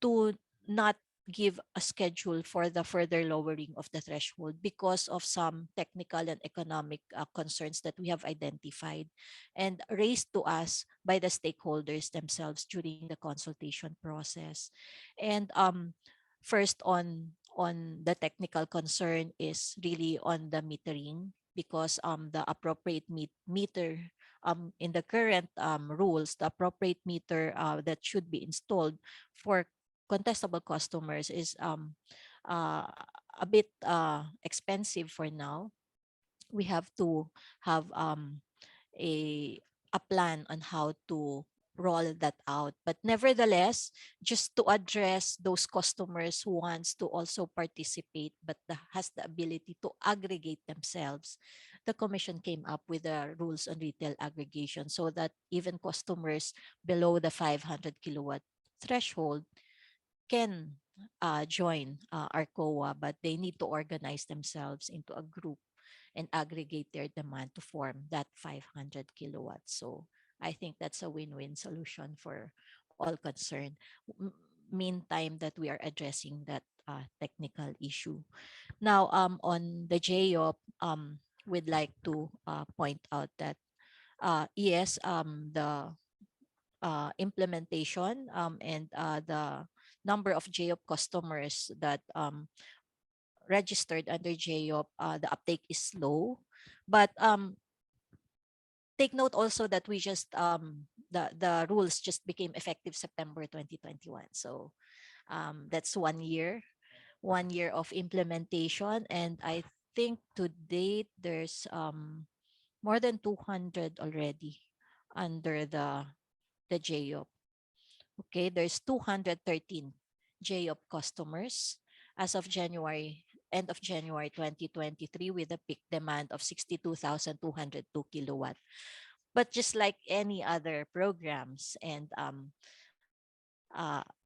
[SPEAKER 4] to not give a schedule for the further lowering of the threshold because of some technical and economic concerns that we have identified and raised to us by the stakeholders themselves during the consultation process. And first on the technical concern is really on the metering, because the appropriate meter in the current rules, the appropriate meter that should be installed for contestable customers is a bit expensive for now. We have to have a plan on how to roll that out. But nevertheless, just to address those customers who wants to also participate but has the ability to aggregate themselves, the commission came up with the rules on retail aggregation so that even customers below the 500 kilowatt threshold can join ARCOA, but they need to organize themselves into a group and aggregate their demand to form that 500 kilowatts. So I think that's a win-win solution for all concerned. Meantime that we are addressing that technical issue. Now, on the JOP, we'd like to point out that yes, the implementation and the number of JOP customers that registered under JOP, the uptake is slow. But take note also that we just the rules just became effective September 2021. So that's 1 year of implementation, and I think to date there's more than 200 already under the JOP. Okay, there's 213 JOP customers as of end of January 2023, with a peak demand of 62,202 kilowatt. But just like any other programs, and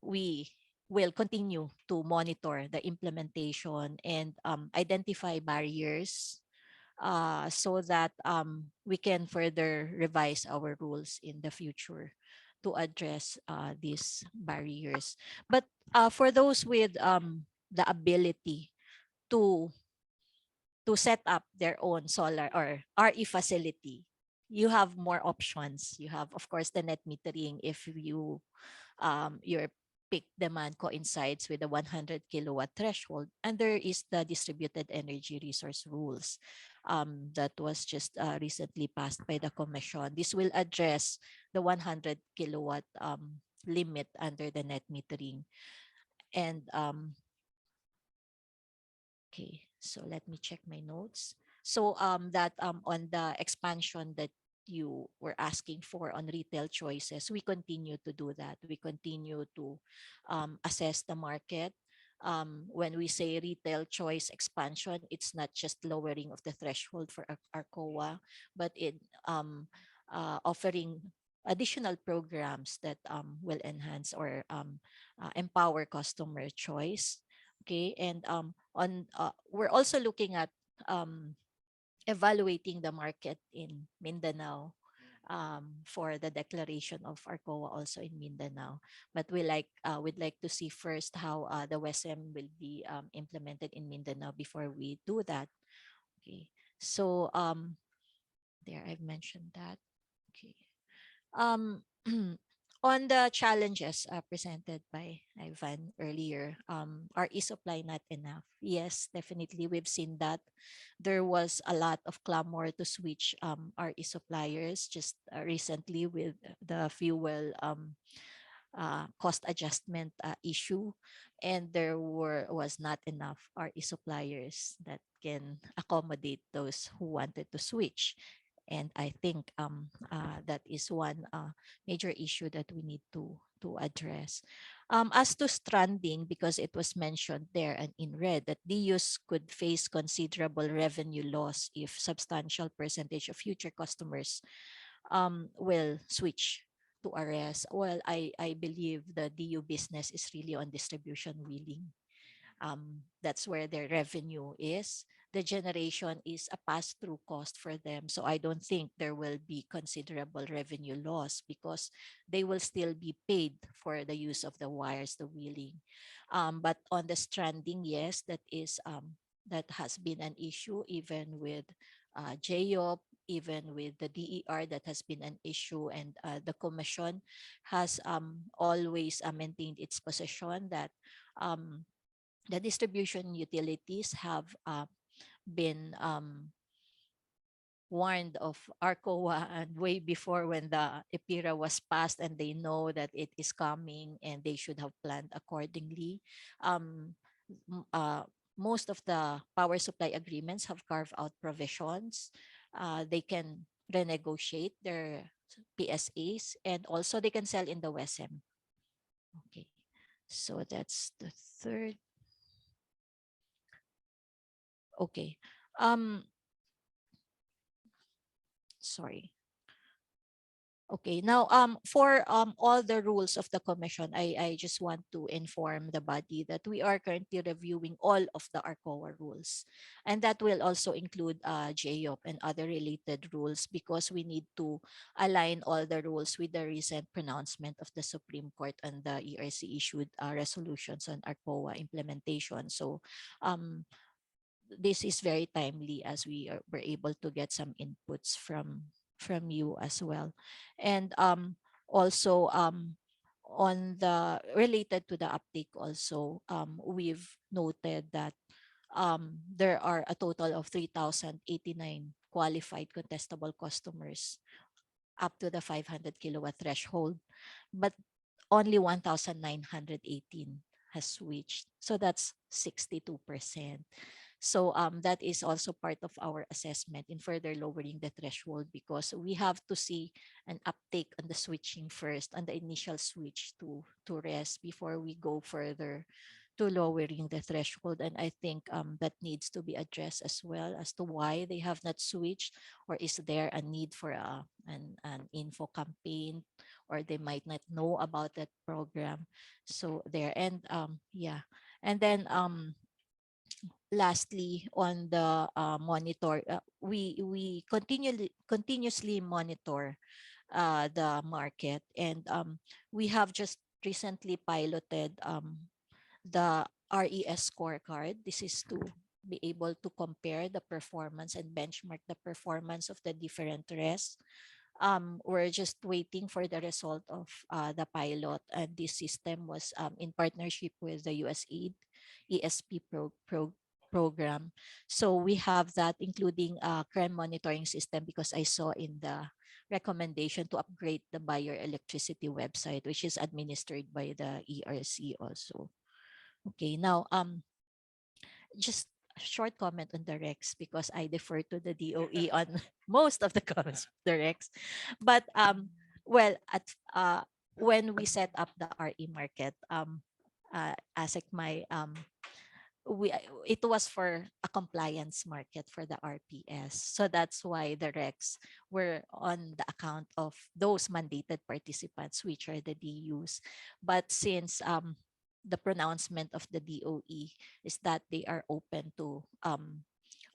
[SPEAKER 4] we will continue to monitor the implementation and identify barriers so that we can further revise our rules in the future to address these barriers. But for those with the ability to set up their own solar or RE facility, you have more options. You have, of course, the net metering if you your peak demand coincides with the 100 kilowatt threshold, and there is the distributed energy resource rules that was just recently passed by the commission. This will address the 100 kilowatt limit under the net metering. And okay, so let me check my notes. So that on the expansion that you were asking for on retail choices, we continue to do that. We continue to assess the market. When we say retail choice expansion, it's not just lowering of the threshold for ARCOA, but it offering additional programs that will enhance or empower customer choice. Okay, and we're also looking at evaluating the market in Mindanao for the declaration of ARCOA also in Mindanao. But we'd like to see first how the WESM will be implemented in Mindanao before we do that. Okay, so there I've mentioned that. Okay. On the challenges presented by Ivan earlier, are e-supply not enough? Yes, definitely we've seen that. There was a lot of clamor to switch our e-suppliers just recently with the fuel cost adjustment issue, and there was not enough RE suppliers that can accommodate those who wanted to switch. And I think that is one major issue that we need to address. As to stranding, because it was mentioned there and in red that DUs could face considerable revenue loss if substantial percentage of future customers will switch to RS. Well, I believe the DU business is really on distribution wheeling. That's where their revenue is. The generation is a pass-through cost for them. So I don't think there will be considerable revenue loss because they will still be paid for the use of the wires, the wheeling. But on the stranding, yes, that has been an issue even with JOP, even with the DER, that has been an issue, and the commission has always maintained its position that the distribution utilities have been warned of ARCOA and way before when the EPIRA was passed, and they know that it is coming and they should have planned accordingly. Most of the power supply agreements have carved out provisions. They can renegotiate their PSAs, and also they can sell in the WESM. Okay, so that's the third. Okay, sorry. Okay, now for all the rules of the commission, I just want to inform the body that we are currently reviewing all of the ARCOA rules, and that will also include JOP and other related rules, because we need to align all the rules with the recent pronouncement of the Supreme Court and the ERC issued resolutions on ARCOA implementation. So this is very timely, as we were able to get some inputs from you as well. And also on the related to the uptake also, we've noted that there are a total of 3,089 qualified contestable customers up to the 500 kilowatt threshold, but only 1,918 has switched. So that's 62%. So that is also part of our assessment in further lowering the threshold, because we have to see an uptake on the switching first, on the initial switch to RES, before we go further to lowering the threshold. And I think that needs to be addressed as well, as to why they have not switched, or is there a need for an info campaign, or they might not know about that program. So there, and yeah, and then lastly, on the monitor, we continuously monitor the market, and we have just recently piloted the RES scorecard. This is to be able to compare the performance and benchmark the performance of the different RES. We're just waiting for the result of the pilot, and this system was in partnership with the USAID ESP program. So we have that, including a current monitoring system, because I saw in the recommendation to upgrade the buyer electricity website, which is administered by the ERC also. Okay, now just a short comment on the REX, because I defer to the DOE on most of the comments of the REX. But well, at when we set up the RE market, ASEC it was for a compliance market for the RPS. So that's why the REX were on the account of those mandated participants, which are the DUs. But since the pronouncement of the DOE is that they are open to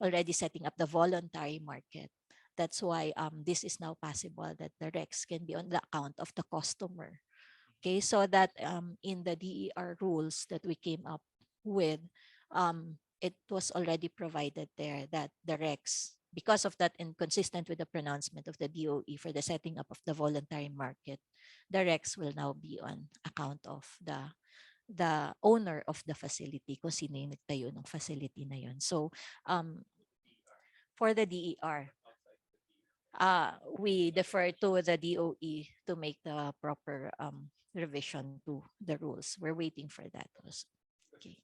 [SPEAKER 4] already setting up the voluntary market, that's why this is now possible, that the REX can be on the account of the customer. Okay, so that in the DER rules that we came up with, it was already provided there that the REX, because of that, inconsistent with the pronouncement of the DOE for the setting up of the voluntary market, the REX will now be on account of the owner of the facility, kung sino yung nagtayo ng facility na yun. So for the DER, we defer to the DOE to make the proper revision to the rules. We're waiting for that also. Okay.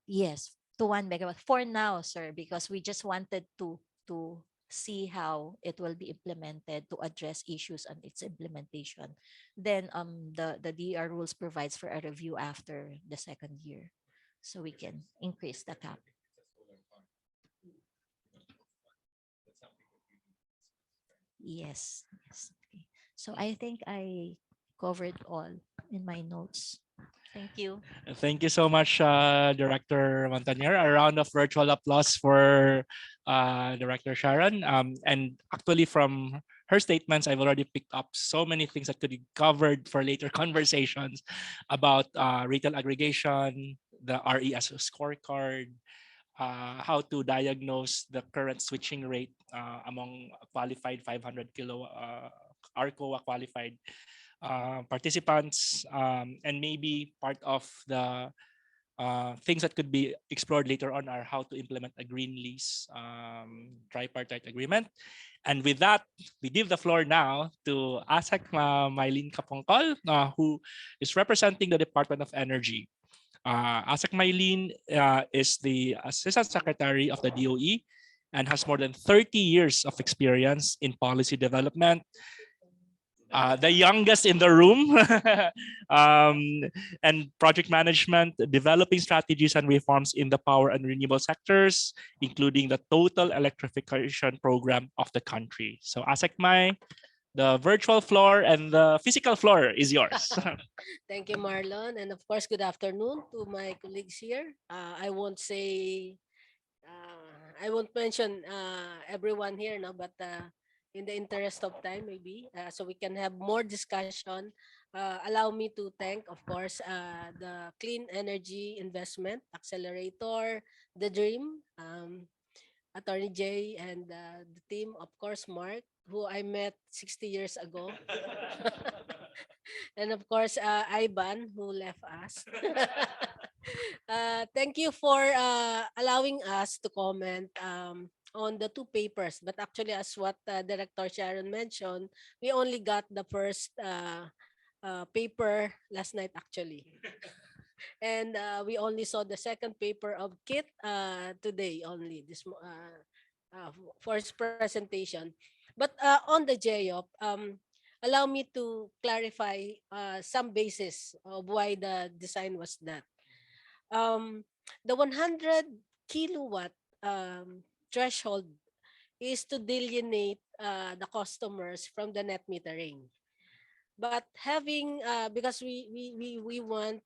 [SPEAKER 4] Yes, to 1 megawatt for now, sir, because we just wanted to see how it will be implemented to address issues on its implementation. Then the DER rules provides for a review after the second year, so we can increase the cap. Yes. Okay. So I think I covered all in my notes. Thank you.
[SPEAKER 1] Thank you so much, Director Montañer. A round of virtual applause for Director Sharon. And actually, from her statements, I've already picked up so many things that could be covered for later conversations about retail aggregation, the RES scorecard, how to diagnose the current switching rate among qualified 500 kilo ARCOA qualified participants, and maybe part of the things that could be explored later on are how to implement a green lease tripartite agreement. And with that, we give the floor now to ASEC Mylene Capongcol, who is representing the Department of Energy. ASEC Mylene is the Assistant Secretary of the DOE, and has more than 30 years of experience in policy development. The youngest in the room, um, and project management, developing strategies and reforms in the power and renewable sectors, including the total electrification program of the country. So Asekmai, the virtual floor and the physical floor is yours.
[SPEAKER 5] Thank you, Marlon. And of course, good afternoon to my colleagues here. I won't mention everyone here now, but in the interest of time, maybe, so we can have more discussion, allow me to thank, of course, the Clean Energy Investment Accelerator, the Dream, Attorney Jay, and the team, of course, Mark, who I met 60 years ago. And of course, Ivan, who left us. Thank you for allowing us to comment on the two papers. But actually, as what Director Sharon mentioned, we only got the first paper last night, actually. And we only saw the second paper of Kit today only, for his presentation. But on the JOP, allow me to clarify some basis of why the design was that. The 100 kilowatt threshold is to delineate the customers from the net metering. But having because we want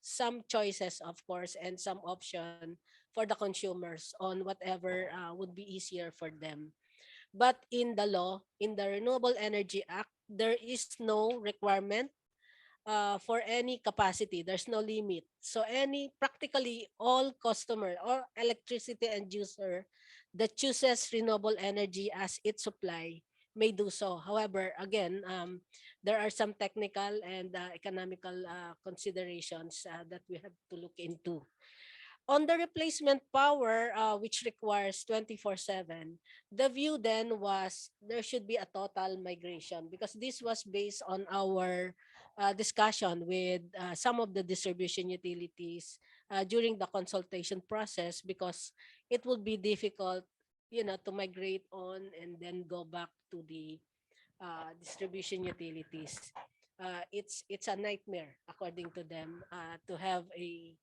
[SPEAKER 5] some choices, of course, and some option for the consumers on whatever would be easier for them. But in the law, in the Renewable Energy Act, there is no requirement for any capacity. There's no limit. So practically all customer or electricity end user that chooses renewable energy as its supply may do so. However, again, there are some technical and economical considerations that we have to look into. On the replacement power, which requires 24/7, the view then was there should be a total migration, because this was based on our discussion with some of the distribution utilities during the consultation process, because it would be difficult, to migrate on and then go back to the distribution utilities. It's a nightmare, according to them, to have a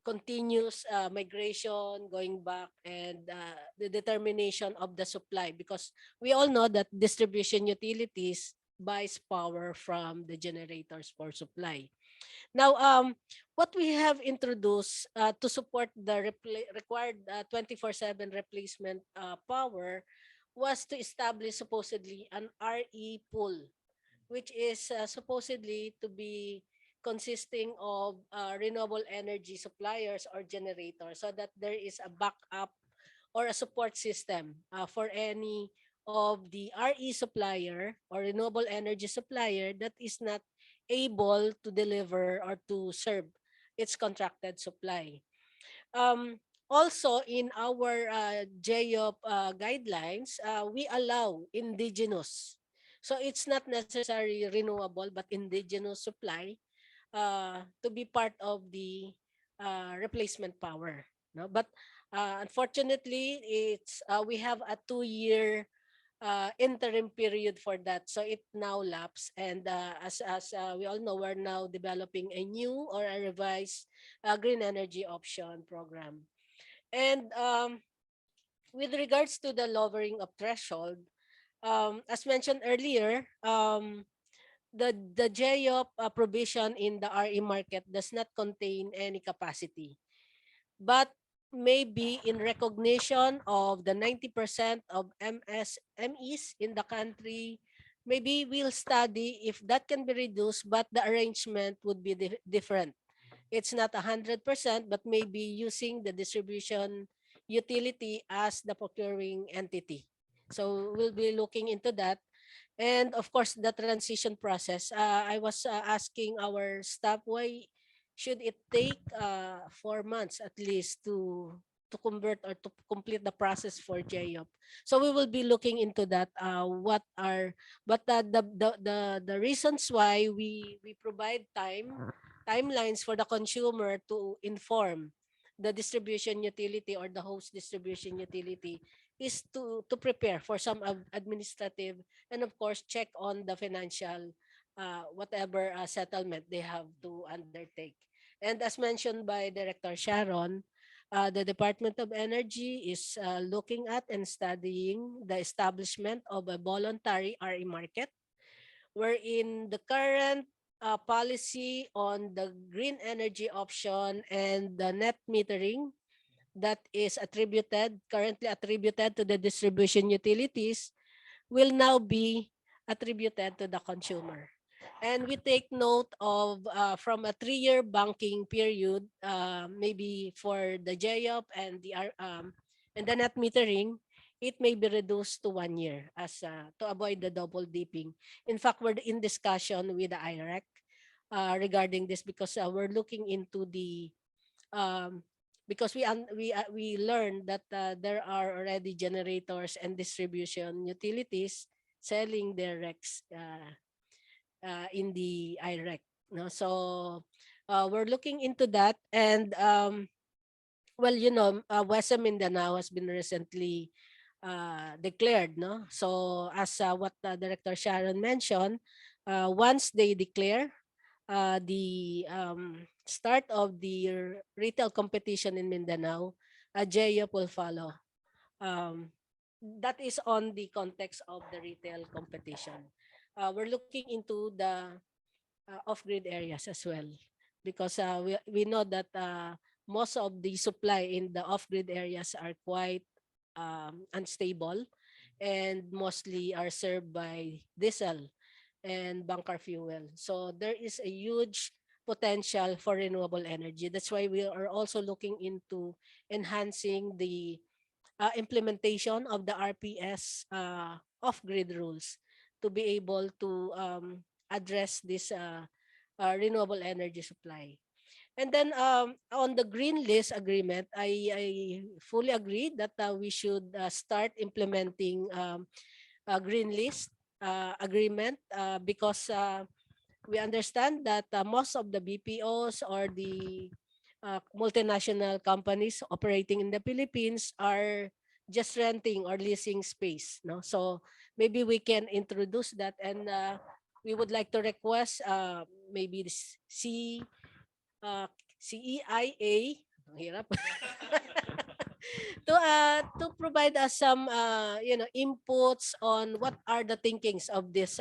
[SPEAKER 5] continuous migration going back, and the determination of the supply, because we all know that distribution utilities buys power from the generators for supply. Now, what we have introduced to support the required 24/7 replacement power was to establish supposedly an RE pool, which is supposedly to be consisting of renewable energy suppliers or generators, so that there is a backup or a support system for any of the RE supplier or renewable energy supplier that is not able to deliver or to serve its contracted supply. Also, in our JOP guidelines, we allow indigenous. So it's not necessarily renewable, but indigenous supply to be part of the replacement power. No, but unfortunately, it's we have a 2-year interim period for that, so it now lapsed. And as we all know, we're now developing a new or a revised green energy option program. And with regards to the lowering of threshold, as mentioned earlier, the JOP provision in the RE market does not contain any capacity, but maybe in recognition of the 90% of MSMEs in the country, maybe we'll study if that can be reduced, but the arrangement would be different. It's not 100%, but maybe using the distribution utility as the procuring entity. So we'll be looking into that. And of course, the transition process. I was asking our staff, why should it take 4 months at least to convert or to complete the process for JOP? So we will be looking into that. The reasons why we provide timelines for the consumer to inform the distribution utility or the host distribution utility is to prepare for some administrative and of course check on the financial whatever settlement they have to undertake. And as mentioned by Director Sharon, the Department of Energy is looking at and studying the establishment of a voluntary RE market wherein the current policy on the green energy option and the net metering that is currently attributed to the distribution utilities will now be attributed to the consumer. And we take note of from a 3-year banking period, maybe for the JOP and the net metering, it may be reduced to 1 year as to avoid the double dipping. In fact, we're in discussion with the IREC regarding this because we're looking into the because we learned that there are already generators and distribution utilities selling their RECs in the IREC. No? So we're looking into that. And well, Western Mindanao has been recently declared. No? So as what Director Sharon mentioned, once they declare the start of the retail competition in Mindanao, JOP will follow. That is on the context of the retail competition. We're looking into the off-grid areas as well because we know that most of the supply in the off-grid areas are quite unstable and mostly are served by diesel and bunker fuel. So there is a huge potential for renewable energy. That's why we are also looking into enhancing the implementation of the RPS off-grid rules to be able to address this renewable energy supply. And then on the green list agreement, I fully agree that we should start implementing a green list agreement because we understand that most of the BPOs or the multinational companies operating in the Philippines are just renting or leasing space. No? So maybe we can introduce that, and we would like to request maybe the CEIA ang hirap, to provide us some inputs on what are the thinkings of this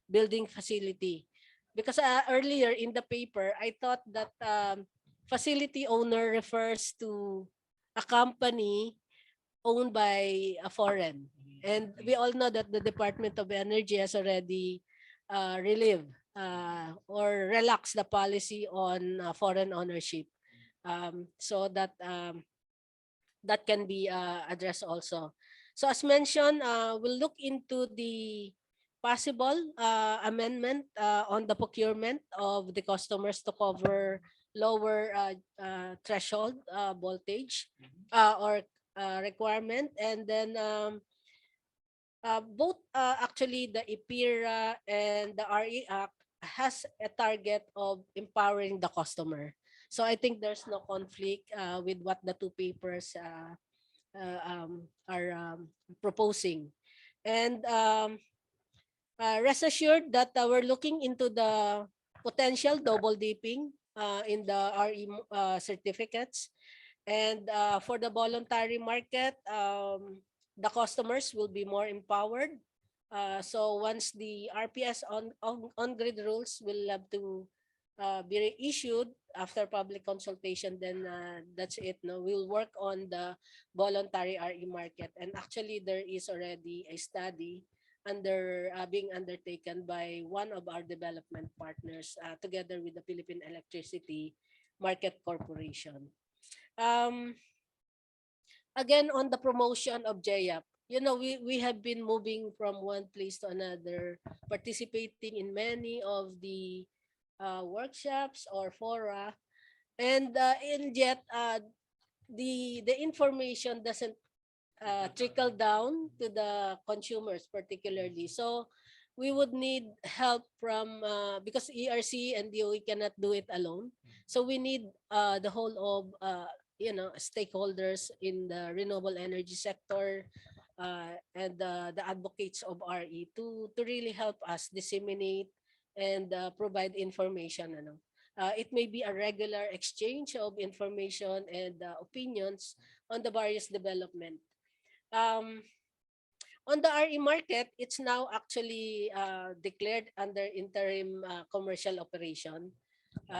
[SPEAKER 5] building facility. Because earlier in the paper, I thought that facility owner refers to a company owned by a foreign. And we all know that the Department of Energy has already relieved or relaxed the policy on foreign ownership. So that that can be addressed also. So as mentioned, we'll look into the possible amendment on the procurement of the customers to cover lower threshold voltage or requirement. And then both actually the IPIRA and the RE Act has a target of empowering the customer. So I think there's no conflict with what the two papers are proposing. And rest assured that we're looking into the potential double dipping in the RE certificates. And for the voluntary market, the customers will be more empowered. So once the RPS on-grid rules will have to be issued after public consultation, then that's it. No, we'll work on the voluntary RE market. And actually, there is already a study being undertaken by one of our development partners together with the Philippine Electricity Market Corporation. Again, on the promotion of JAP, we have been moving from one place to another, participating in many of the workshops or fora, and yet the information doesn't trickle down to the consumers particularly. So we would need help from because ERC and DOE cannot do it alone. So we need the whole of stakeholders in the renewable energy sector, and the advocates of RE to really help us disseminate and provide information. It may be a regular exchange of information and opinions on the various development. Um, on the RE market, it's now actually declared under interim commercial operation.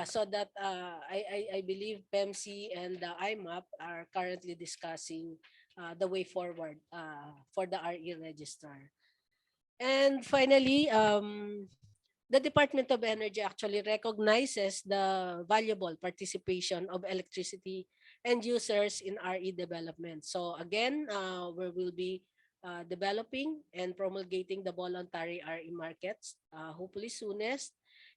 [SPEAKER 5] So that I believe PEMC and the IMAP are currently discussing the way forward for the RE registrar. And finally, the Department of Energy actually recognizes the valuable participation of electricity end users in RE development. So again, we will be developing and promulgating the voluntary RE markets, hopefully soonest,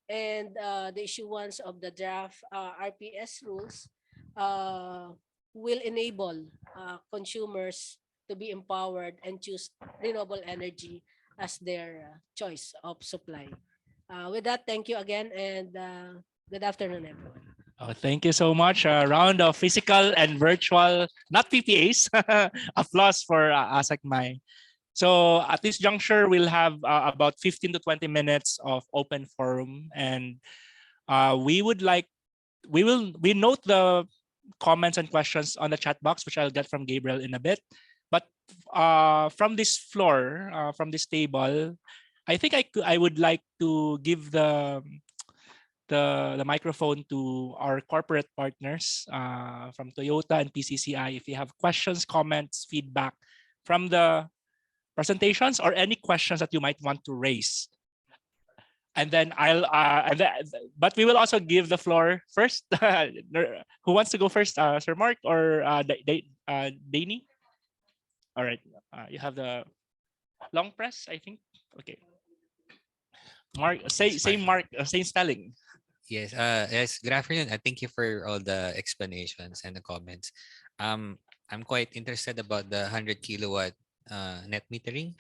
[SPEAKER 5] and the issuance of the draft RPS rules uh, will enable consumers to be empowered and choose renewable energy as their choice of supply. With that, thank you again, and good afternoon, everyone.
[SPEAKER 1] Oh, thank you so much. A round of physical and virtual, not PPAs, applause for ASEC Mai. So at this juncture, we'll have about 15 to 20 minutes of open forum, and we note the comments and questions on the chat box, which I'll get from Gabriel in a bit. But from this floor, from this table, I think I would like to give the microphone to our corporate partners from Toyota and PCCI. If you have questions, comments, feedback from the presentations, or any questions that you might want to raise, and then but we will also give the floor first. Who wants to go first, Sir Mark or Danny? All right, you have the long press, I think. Okay, Mark, same Mark, same spelling.
[SPEAKER 6] Yes, yes. Good afternoon. Thank you for all the explanations and the comments. I'm quite interested about the 100 kilowatt net metering,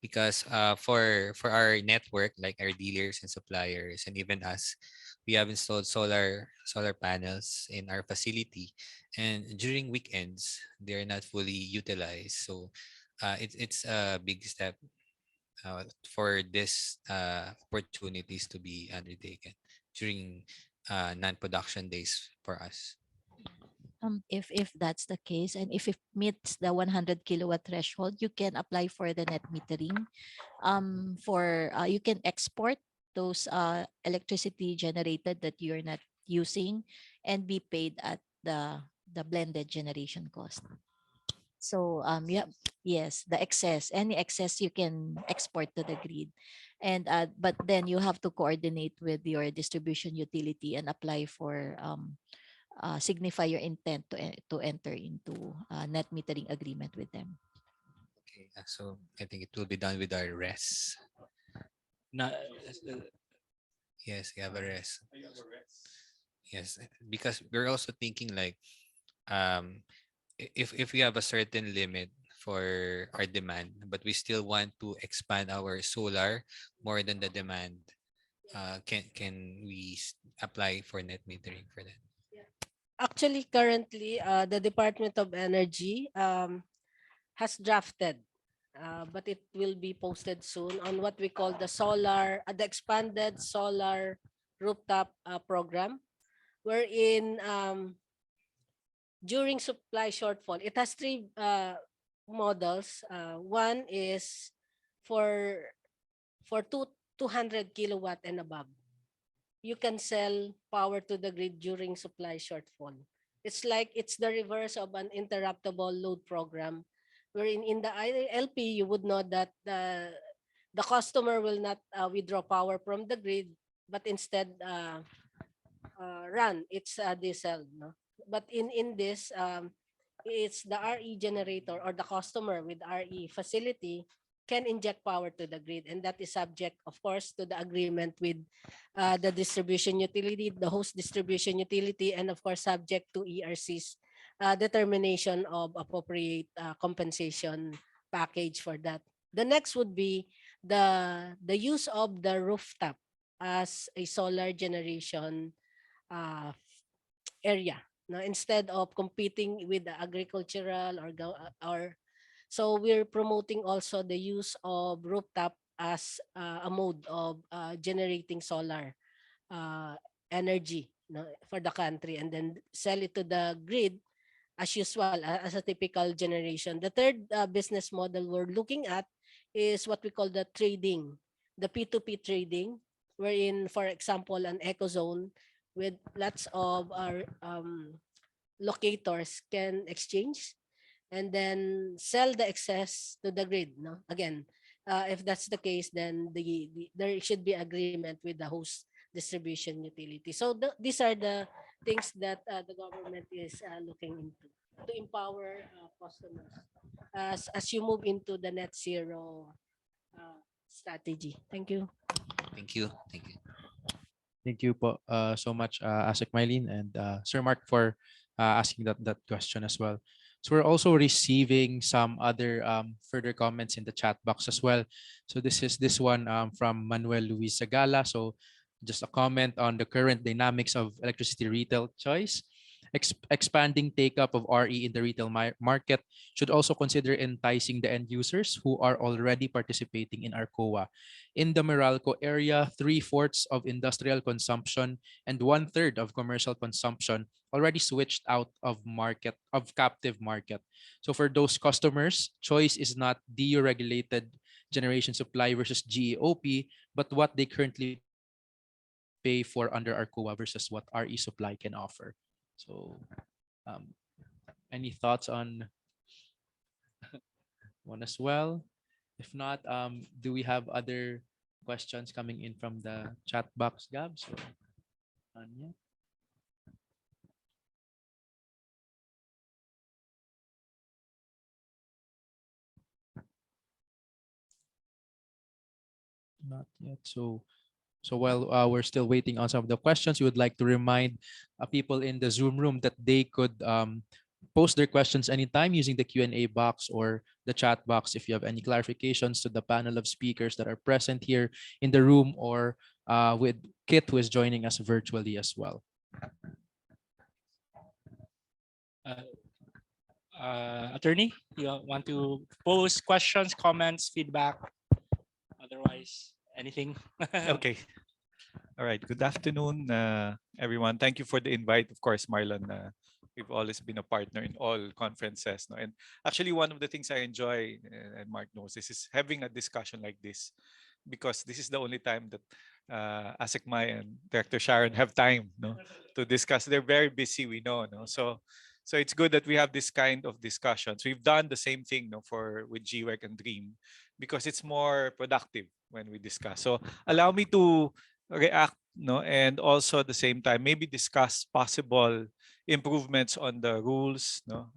[SPEAKER 6] because for our network, like our dealers and suppliers and even us, we have installed solar panels in our facility, and during weekends they are not fully utilized. So it's a big step for this opportunities to be undertaken during non-production days for us.
[SPEAKER 4] If that's the case, and if it meets the 100 kilowatt threshold, you can apply for the net metering. You can export those electricity generated that you're not using and be paid at the blended generation cost. So yes, the excess, any excess you can export to the grid, and but then you have to coordinate with your distribution utility and apply for signify your intent to enter into a net metering agreement with them.
[SPEAKER 6] Okay, so I think it will be done with our RES. Yes, we have a RES. Yes, because we're also thinking like if we have a certain limit for our demand, but we still want to expand our solar more than the demand, can we apply for net metering for that?
[SPEAKER 5] Actually, currently, the Department of Energy has drafted, but it will be posted soon on what we call the expanded solar rooftop program, wherein during supply shortfall, it has three models. One is for 200 kilowatt and above. You can sell power to the grid during supply shortfall. It's the reverse of an interruptible load program, wherein in the ILP you would know that the customer will not withdraw power from the grid, but instead run its diesel. No? But in this, it's the RE generator or the customer with RE facility can inject power to the grid, and that is subject, of course, to the agreement with the distribution utility, the host distribution utility, and of course subject to ERC's determination of appropriate compensation package for that. The next would be the use of the rooftop as a solar generation area Now, instead of competing with the agricultural or so we're promoting also the use of rooftop as a mode of generating solar uh, energy, for the country, and then sell it to the grid as usual, as a typical generation. The third business model we're looking at is what we call the trading, the P2P trading, wherein, for example, an eco zone with lots of our locators can exchange and then sell the excess to the grid. No, again, if that's the case, then there should be agreement with the host distribution utility. So these are the things that the government is looking into to empower customers as you move into the net zero strategy. Thank you.
[SPEAKER 6] Thank you. Thank you.
[SPEAKER 2] Thank you po, so much, Asik Mylene and Sir Mark, for asking that question as well. So we're also receiving some other further comments in the chat box as well. So this one from Manuel Luis Sagala. So just a comment on the current dynamics of electricity retail choice. Expanding take-up of RE in the retail market should also consider enticing the end users who are already participating in ARCOA. In the Meralco area, 3/4 of industrial consumption and 1/3 of commercial consumption already switched out of captive market. So for those customers, choice is not deregulated generation supply versus GEOP, but what they currently pay for under ARCOA versus what RE supply can offer. So um, any thoughts on one as well? If not, do we have other questions coming in from the chat box, Gabs? Or Anya? Not yet. So while we're still waiting on some of the questions, we would like to remind people in the Zoom room that they could post their questions anytime using the Q&A box or the chat box if you have any clarifications to the panel of speakers that are present here in the room, or with Kit, who is joining us virtually as well.
[SPEAKER 1] Attorney, you want to post questions, comments, feedback? Otherwise, anything?
[SPEAKER 7] Okay. All right. Good afternoon, everyone. Thank you for the invite. Of course, Marlon, we've always been a partner in all conferences. No? And actually, one of the things I enjoy, and Mark knows this, is having a discussion like this, because this is the only time that Asik Mai and Director Sharon have time, no, to discuss. They're very busy, we know. No? So it's good that we have this kind of discussions. We've done the same thing, no, with GWEC and Dream, because it's more productive when we discuss. So allow me to react, no, and also at the same time maybe discuss possible improvements on the rules, no.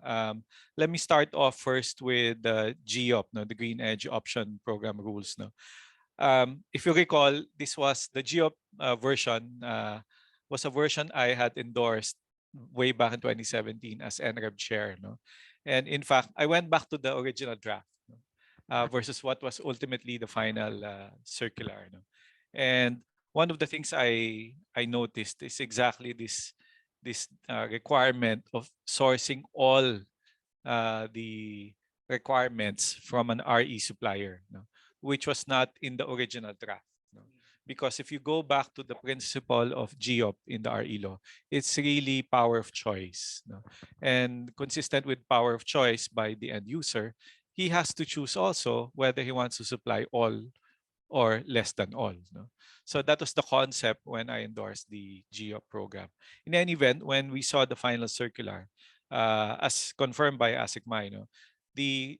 [SPEAKER 7] Let me start off first with the GOP, no, the Green Edge Option Program rules, no. If you recall, this was the GOP version, was a version I had endorsed way back in 2017 as Energ chair, no. And in fact, I went back to the original draft, no, versus what was ultimately the final circular, no. And one of the things I noticed is exactly this requirement of sourcing all the requirements from an RE supplier, no, which was not in the original draft. No. Because if you go back to the principle of GOP in the RE law, it's really power of choice. No. And consistent with power of choice by the end user, he has to choose also whether he wants to supply all or less than all. No? So that was the concept when I endorsed the GEO program. In any event, when we saw the final circular, as confirmed by ASIC Mino, the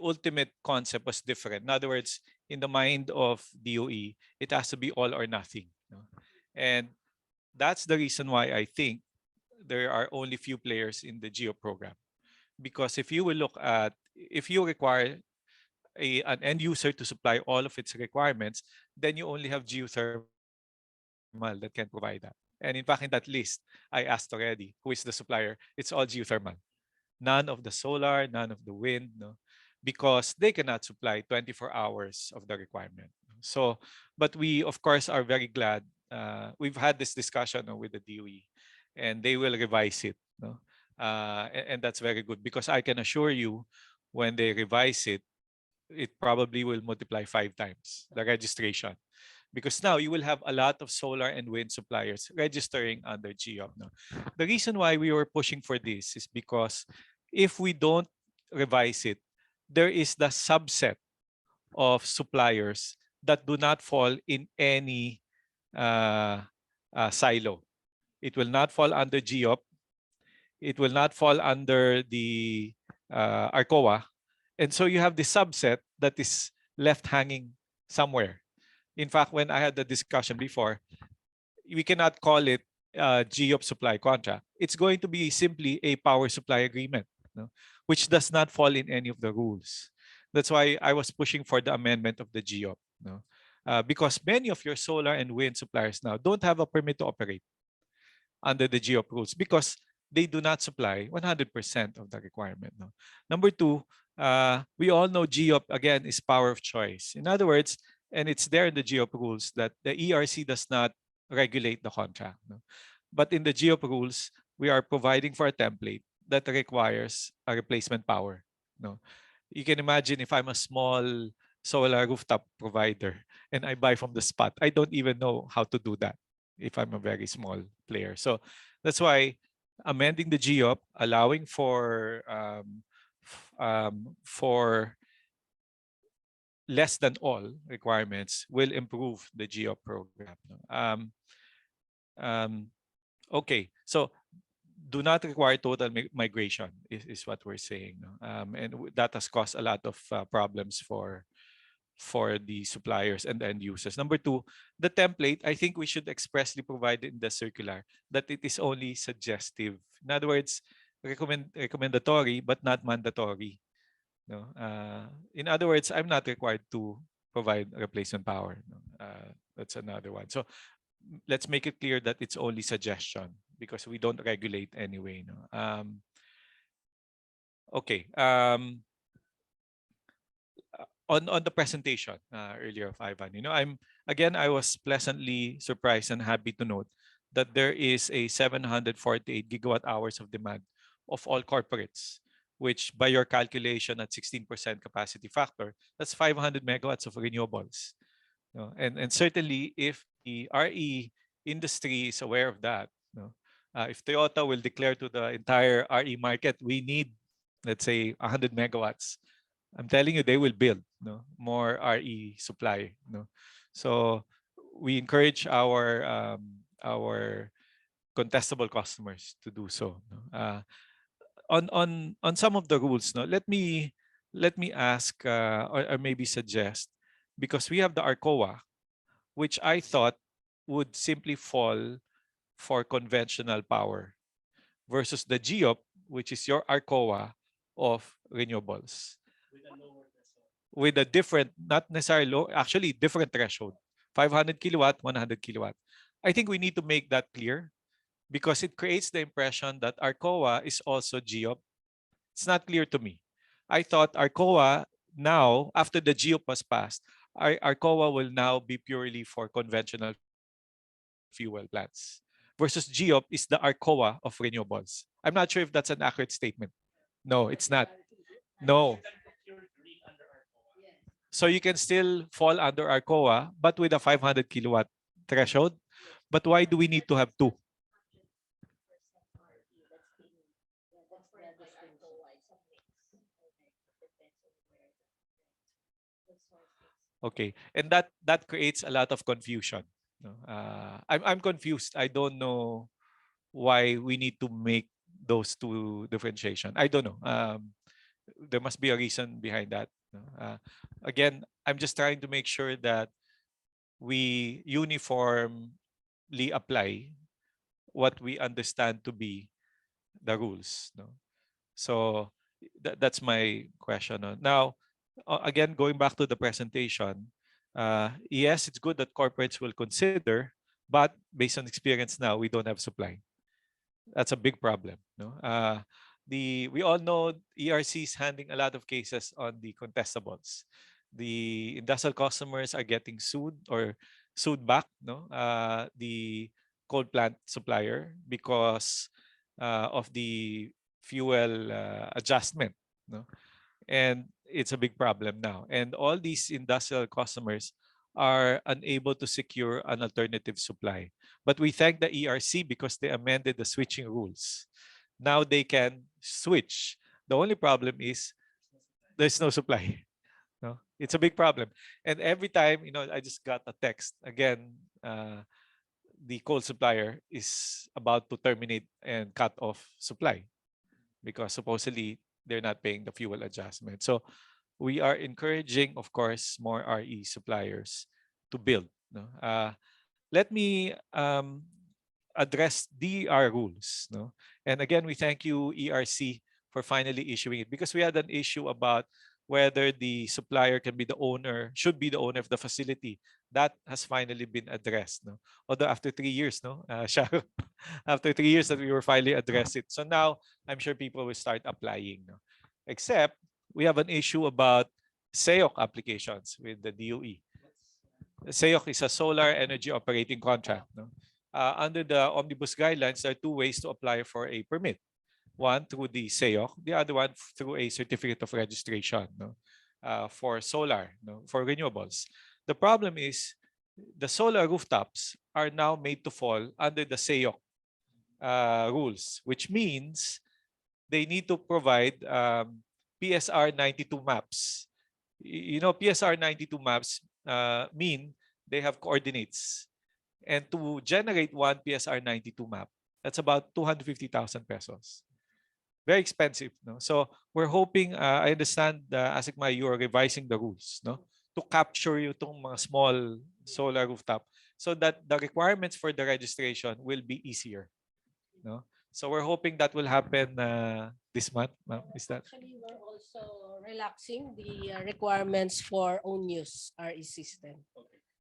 [SPEAKER 7] ultimate concept was different. In other words, in the mind of DOE, it has to be all or nothing. No? And that's the reason why I think there are only few players in the GEO program. Because if you will look at, if you require an end user to supply all of its requirements, then you only have geothermal that can provide that. And in fact, in that list, I asked already, who is the supplier? It's all geothermal. None of the solar, none of the wind, no? Because they cannot supply 24 hours of the requirement. So, but we, of course, are very glad. We've had this discussion with the DOE. and they will revise it. No? And that's very good, because I can assure you, when they revise it, it probably will multiply 5 times the registration, because now you will have a lot of solar and wind suppliers registering under GEOP. No? The reason why we were pushing for this is because if we don't revise it, there is the subset of suppliers that do not fall in any silo. It will not fall under GEOP. It will not fall under the ARCOA. And so you have the subset that is left hanging somewhere. In fact, when I had the discussion before, we cannot call it GEOP supply contract. It's going to be simply a power supply agreement, no? Which does not fall in any of the rules. That's why I was pushing for the amendment of the GEOP. No? Because many of your solar and wind suppliers now don't have a permit to operate under the GEOP rules, because they do not supply 100% of the requirement. No? Number two, we all know GEOP, again, is power of choice. In other words, and it's there in the GEOP rules, that the ERC does not regulate the contract. No? But in the GEOP rules, we are providing for a template that requires a replacement power. No? You can imagine, if I'm a small solar rooftop provider and I buy from the spot, I don't even know how to do that if I'm a very small player. So that's why amending the GEOP, allowing for less than all requirements, will improve the GEOP program. Okay, so do not require total migration is what we're saying. And that has caused a lot of problems for the suppliers and the end users. Number two, the template, I think we should expressly provide in the circular that it is only suggestive. In other words, recommendatory but not mandatory. No? In other words, I'm not required to provide replacement power. No? That's another one. So let's make it clear that it's only suggestion, because we don't regulate anyway. No? Okay. On the presentation earlier of Ivan, I was pleasantly surprised and happy to note that there is a 748 gigawatt hours of demand of all corporates, which by your calculation at 16% capacity factor, that's 500 megawatts of renewables. And certainly if the RE industry is aware of that, if Toyota will declare to the entire RE market, we need, let's say, 100 megawatts, I'm telling you, they will build more RE supply. So we encourage our contestable customers to do so. On some of the rules, let me ask or maybe suggest, because we have the ARCOA, which I thought would simply fall for conventional power, versus the GEOP, which is your ARCOA of renewables. With a different, not necessarily low, actually different threshold, 500 kilowatt, 100 kilowatt. I think we need to make that clear, because it creates the impression that ARCOA is also GEOP. It's not clear to me. I thought ARCOA now, after the GEOP was passed, ARCOA will now be purely for conventional fuel plants, versus GEOP is the ARCOA of renewables. I'm not sure if that's an accurate statement. No, it's not. No. So you can still fall under ARCOA, but with a 500 kilowatt threshold. But why do we need to have two? Okay, and that creates a lot of confusion. I'm confused. I don't know why we need to make those two differentiation. I don't know. There must be a reason behind that. Again, I'm just trying to make sure that we uniformly apply what we understand to be the rules. So that's my question. Now, again, going back to the presentation, yes, it's good that corporates will consider, but based on experience now, we don't have supply. That's a big problem. We all know ERC is handling a lot of cases on the contestables. The industrial customers are getting sued or sued back. The coal plant supplier because of the fuel adjustment. No? And it's a big problem now. And all these industrial customers are unable to secure an alternative supply. But we thank the ERC because they amended the switching rules. Now they can switch. The only problem is there's no supply. No, it's a big problem. And every time, I just got a text again. The coal supplier is about to terminate and cut off supply because supposedly they're not paying the fuel adjustment. So we are encouraging, of course, more RE suppliers to build. No? Let me address DER rules. No? And again, we thank you, ERC, for finally issuing it because we had an issue about whether the supplier can be the owner, should be the owner of the facility. That has finally been addressed. No? Although after 3 years, no, Sharon, after 3 years that we were finally addressed it. So now I'm sure people will start applying. No? Except we have an issue about SEOC applications with the DOE. SEOC is a solar energy operating contract. No? Under the Omnibus guidelines, there are 2 ways to apply for a permit. One through the SEOC, the other one through a certificate of registration, no? For solar, no? For renewables. The problem is the solar rooftops are now made to fall under the SEOC rules, which means they need to provide PSR 92 maps. PSR 92 maps mean they have coordinates. And to generate one PSR 92 map, that's about 250,000 pesos. Very expensive. No? So we're hoping, I understand, ASICMA, you are revising the rules, no, to capture itong mga small solar rooftop so that the requirements for the registration will be easier. No? So we're hoping that will happen this month. Is that?
[SPEAKER 5] Actually, we're also relaxing the requirements for own use RE system.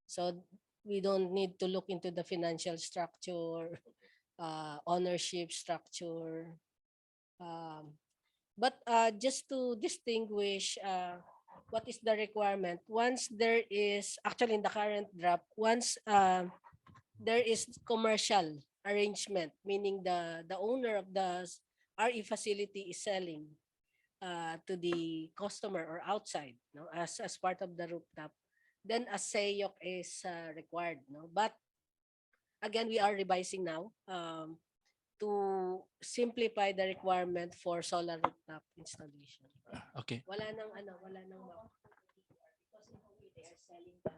[SPEAKER 5] So we don't need to look into the financial structure, ownership structure. But just to distinguish what is the requirement, once there is, actually in the current draft, once there is commercial arrangement, meaning the owner of the RE facility is selling to the customer or outside, no, as part of the rooftop, then a SEOC is required. No? But again, we are revising now to simplify the requirement for solar rooftop installation.
[SPEAKER 2] Okay.
[SPEAKER 5] Wala nang they are selling the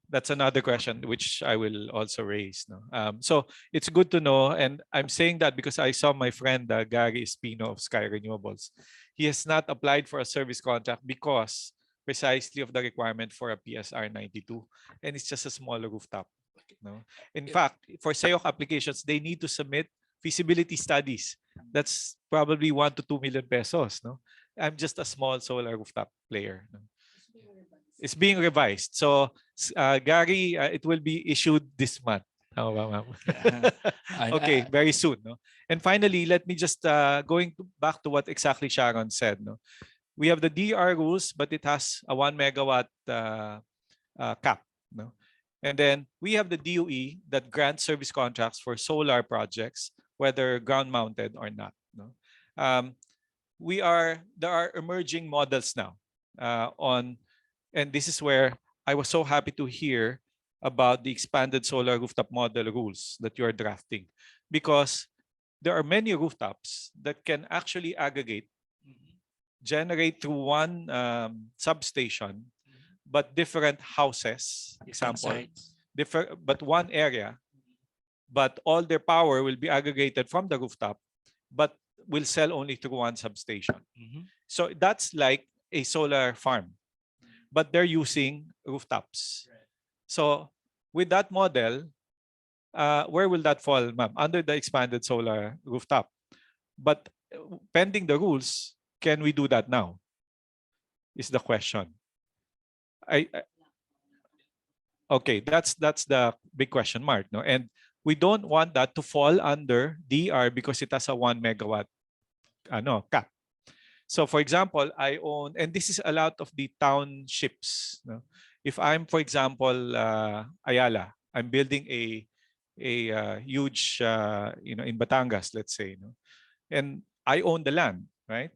[SPEAKER 7] That's another question which I will also raise. No? So it's good to know, and I'm saying that because I saw my friend Gary Espino of Sky Renewables. He has not applied for a service contract because precisely of the requirement for a PSR 92, and it's just a smaller rooftop. No? In fact, for SEOC applications, they need to submit feasibility studies. That's probably 1 to 2 million pesos. No? I'm just a small solar rooftop player. No? It's being revised. So, Gary, it will be issued this month. Oh, wow. Okay, very soon. No? And finally, let me just back to what exactly Sharon said. No? We have the DR rules, but it has a 1 megawatt cap. No? And then we have the DOE that grants service contracts for solar projects, whether ground mounted or not. No? There are emerging models now and this is where I was so happy to hear about the expanded solar rooftop model rules that you are drafting, because there are many rooftops that can actually aggregate, generate through one substation, but different houses, example, but one area, but all their power will be aggregated from the rooftop, but will sell only through one substation. So that's like a solar farm, but they're using rooftops. So with that model, where will that fall, ma'am? Under the expanded solar rooftop. But pending the rules, can we do that now? Is the question. Okay, that's the big question mark, no? And we don't want that to fall under DR because it has a 1 megawatt cap. So for example, I own, and this is a lot of the townships. No? If I'm, for example, Ayala, I'm building a huge, in Batangas, let's say, and I own the land, right?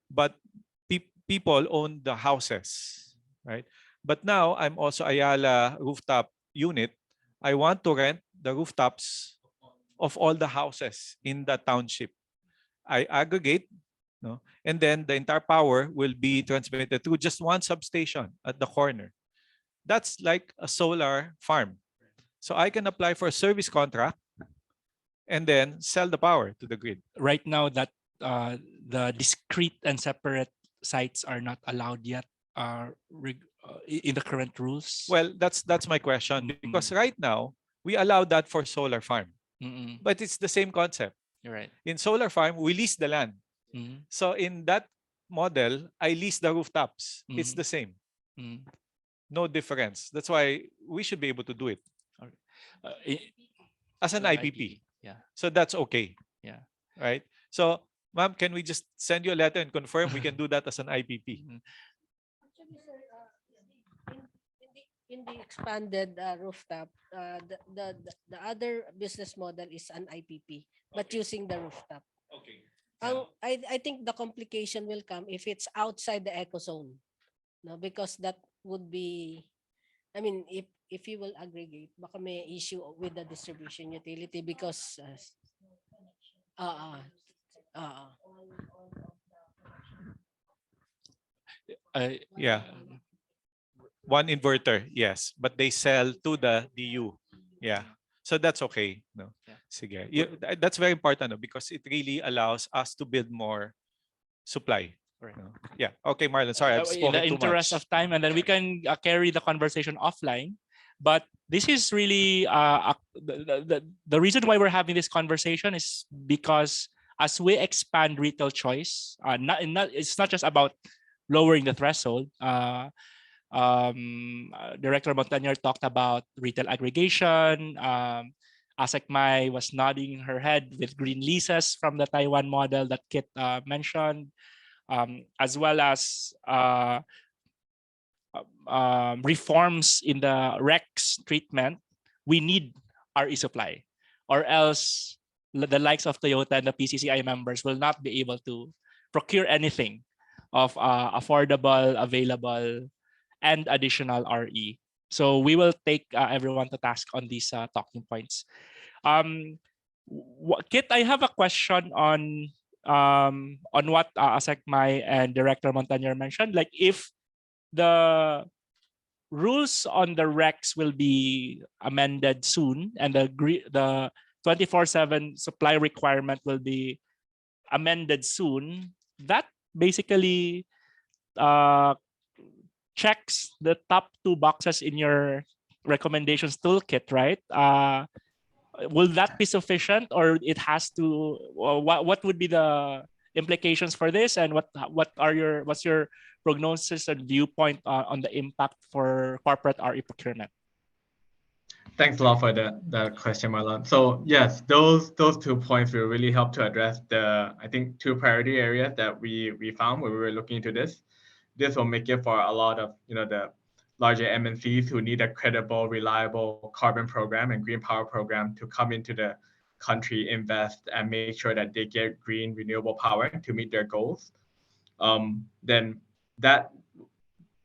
[SPEAKER 7] But people own the houses, right? But now I'm also Ayala rooftop unit. I want to rent the rooftops of all the houses in the township. I aggregate, and then the entire power will be transmitted through just one substation at the corner. That's like a solar farm. So I can apply for a service contract and then sell the power to the grid.
[SPEAKER 1] Right now, that the discrete and separate sites are not allowed yet in the current rules.
[SPEAKER 7] Well, that's my question, because right now we allow that for solar farm, but it's the same concept.
[SPEAKER 1] You're right.
[SPEAKER 7] In solar farm, we lease the land. So in that model, I lease the rooftops. It's the same. No difference. That's why we should be able to do it as an IPP.
[SPEAKER 1] Yeah.
[SPEAKER 7] So that's okay.
[SPEAKER 1] Yeah.
[SPEAKER 7] Right. So, ma'am, can we just send you a letter and confirm we can do that as an IPP?
[SPEAKER 5] Actually, sir, in the expanded rooftop, the other business model is an IPP, but using the rooftop.
[SPEAKER 7] Okay.
[SPEAKER 5] I think the complication will come if it's outside the eco zone. No, because that would be, I mean, if you will aggregate, baka may issue with the distribution utility because
[SPEAKER 7] Yeah. One inverter, yes, but they sell to the DU. Yeah. So that's okay. No. Sige. That's very important, because it really allows us to build more supply.
[SPEAKER 1] Right.
[SPEAKER 7] Yeah. Okay, Marlon. Sorry, I've
[SPEAKER 1] In the
[SPEAKER 7] spoken too
[SPEAKER 1] interest
[SPEAKER 7] much.
[SPEAKER 1] of time, and then we can carry the conversation offline. But this is really the reason why we're having this conversation is because as we expand retail choice, it's not just about lowering the threshold. Director Montañer talked about retail aggregation. Mai was nodding her head with green leases from the Taiwan model that Kit mentioned, as well as reforms in the REX treatment. We need RE supply, or else the likes of Toyota and the PCCI members will not be able to procure anything of affordable, available, and additional RE. So we will take everyone to task on these talking points. Kit, I have a question on what Mai and Director Montañer mentioned. Like, if the rules on the REX will be amended soon, and the 24/7 supply requirement will be amended soon, that basically checks the top two boxes in your recommendations toolkit, right? Will that be sufficient, or it has to? What would be the implications for this, and what's your prognosis and viewpoint on the impact for corporate RE procurement?
[SPEAKER 3] Thanks a lot for that question, Marlon. So yes, those 2 points will really help to address I think 2 priority areas that we found when we were looking into this. This will make it for a lot of the larger MNCs who need a credible, reliable carbon program and green power program to come into the country, invest, and make sure that they get green renewable power to meet their goals. Then that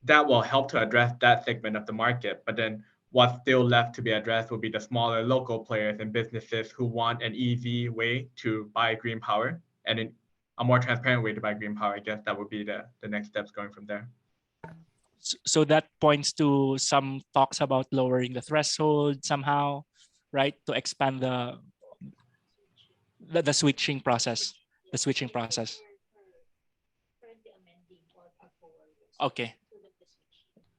[SPEAKER 3] will help to address that segment of the market. But then what's still left to be addressed will be the smaller local players and businesses who want an easy way to buy green power and a more transparent way to buy green power. I guess that would be the next steps going from there.
[SPEAKER 1] So that points to some talks about lowering the threshold somehow, right? To expand the switching process. The switching process. Okay.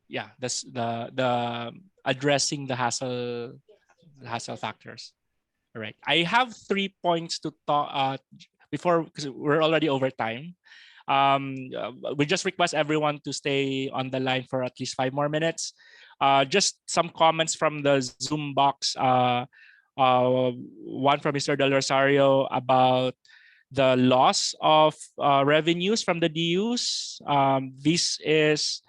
[SPEAKER 1] Yeah, that's the addressing the hassle factors. All right. I have 3 points to talk before, because we're already over time. We just request everyone to stay on the line for at least 5 more minutes. Just some comments from the Zoom box. One from Mr. Del Rosario about the loss of revenues from the DUs. This is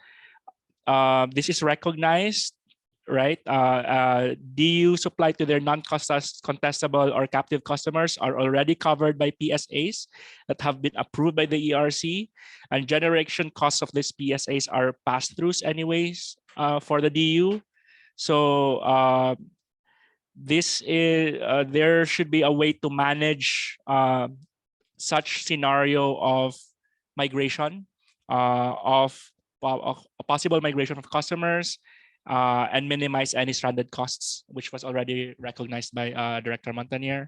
[SPEAKER 1] recognized right? DU supplied to their non-contestable or captive customers are already covered by PSAs that have been approved by the ERC, and generation costs of these PSAs are pass-throughs anyways for the DU. So there should be a way to manage such scenario of migration of a possible migration of customers and minimize any stranded costs, which was already recognized by Director Montañer.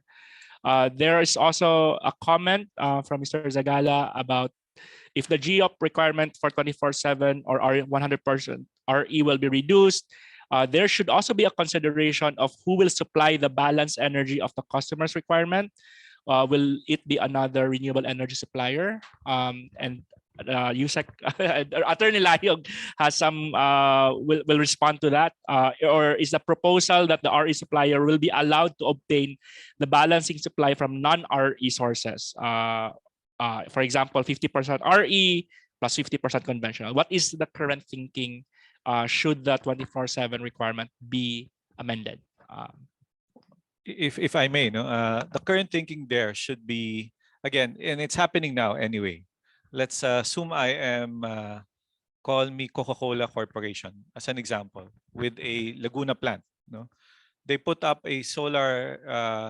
[SPEAKER 1] There is also a comment from Mr. Zagala about if the GEOP requirement for 24/7 or 100% RE will be reduced, there should also be a consideration of who will supply the balance energy of the customer's requirement. Will it be another renewable energy supplier? And USEC Attorney Layog has some will respond to that, or is the proposal that the RE supplier will be allowed to obtain the balancing supply from non-RE sources? For example, 50% RE plus 50% conventional. What is the current thinking? Should the 24/7 requirement be amended?
[SPEAKER 7] If I may, no, the current thinking there should be, again, and it's happening now anyway. Let's assume I am, call me Coca-Cola Corporation as an example, with a Laguna plant. No, they put up a solar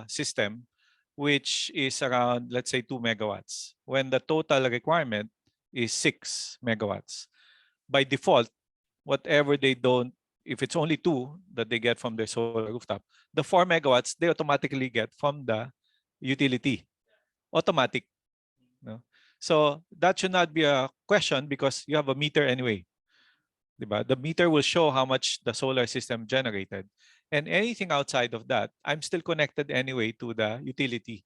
[SPEAKER 7] system, which is around, let's say, 2 megawatts, when the total requirement is 6 megawatts. By default, whatever they don't, if it's only 2 that they get from their solar rooftop, the 4 megawatts they automatically get from the utility. Automatic. No? So that should not be a question because you have a meter anyway. Diba? The meter will show how much the solar system generated. And anything outside of that, I'm still connected anyway to the utility.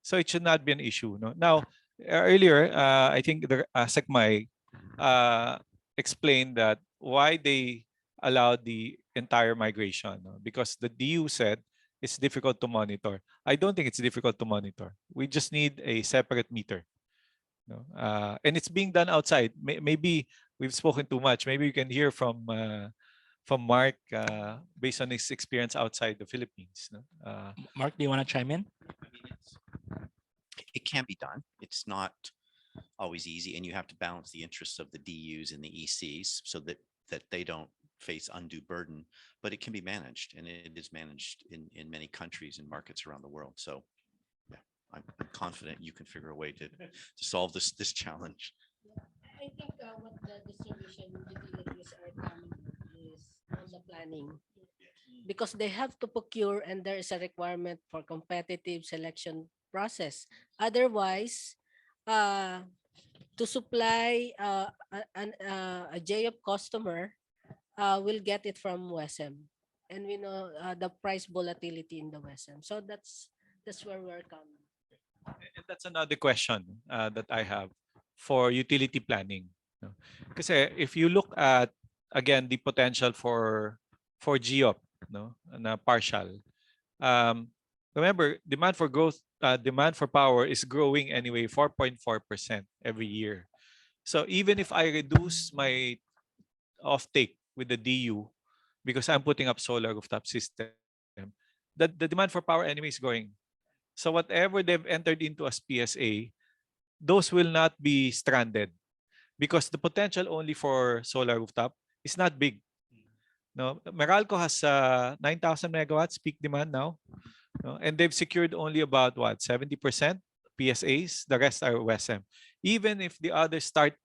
[SPEAKER 7] So it should not be an issue. No? Now, earlier, I think the SECMAI explained that why they allowed the entire migration. No? Because the DU said it's difficult to monitor. I don't think it's difficult to monitor. We just need a separate meter. No? And it's being done outside. Maybe we've spoken too much. Maybe you can hear from Mark based on his experience outside the Philippines. No?
[SPEAKER 1] Mark, do you want to chime in?
[SPEAKER 8] It can be done. It's not always easy, and you have to balance the interests of the DUs and the ECs so that they don't face undue burden, but it can be managed, and it is managed in many countries and markets around the world. So yeah, I'm confident you can figure a way to solve this challenge.
[SPEAKER 5] I think what the distribution utilities are coming is on the planning, because they have to procure and there is a requirement for competitive selection process. Otherwise, to supply a JOP customer will get it from WESM, and we know the price volatility in the WESM. So that's where we're coming.
[SPEAKER 7] And that's another question that I have for utility planning. Because if you look at, again, the potential for GEOP, no, na partial. Remember, demand for power is growing anyway, 4.4% every year. So even if I reduce my offtake with the DU because I'm putting up solar rooftop system, the demand for power anyway is growing. So whatever they've entered into as PSA, those will not be stranded because the potential only for solar rooftop is not big. No, Meralco has 9,000 megawatts peak demand now, no? And they've secured only about what, 70% PSAs. The rest are WESM. Even if the others start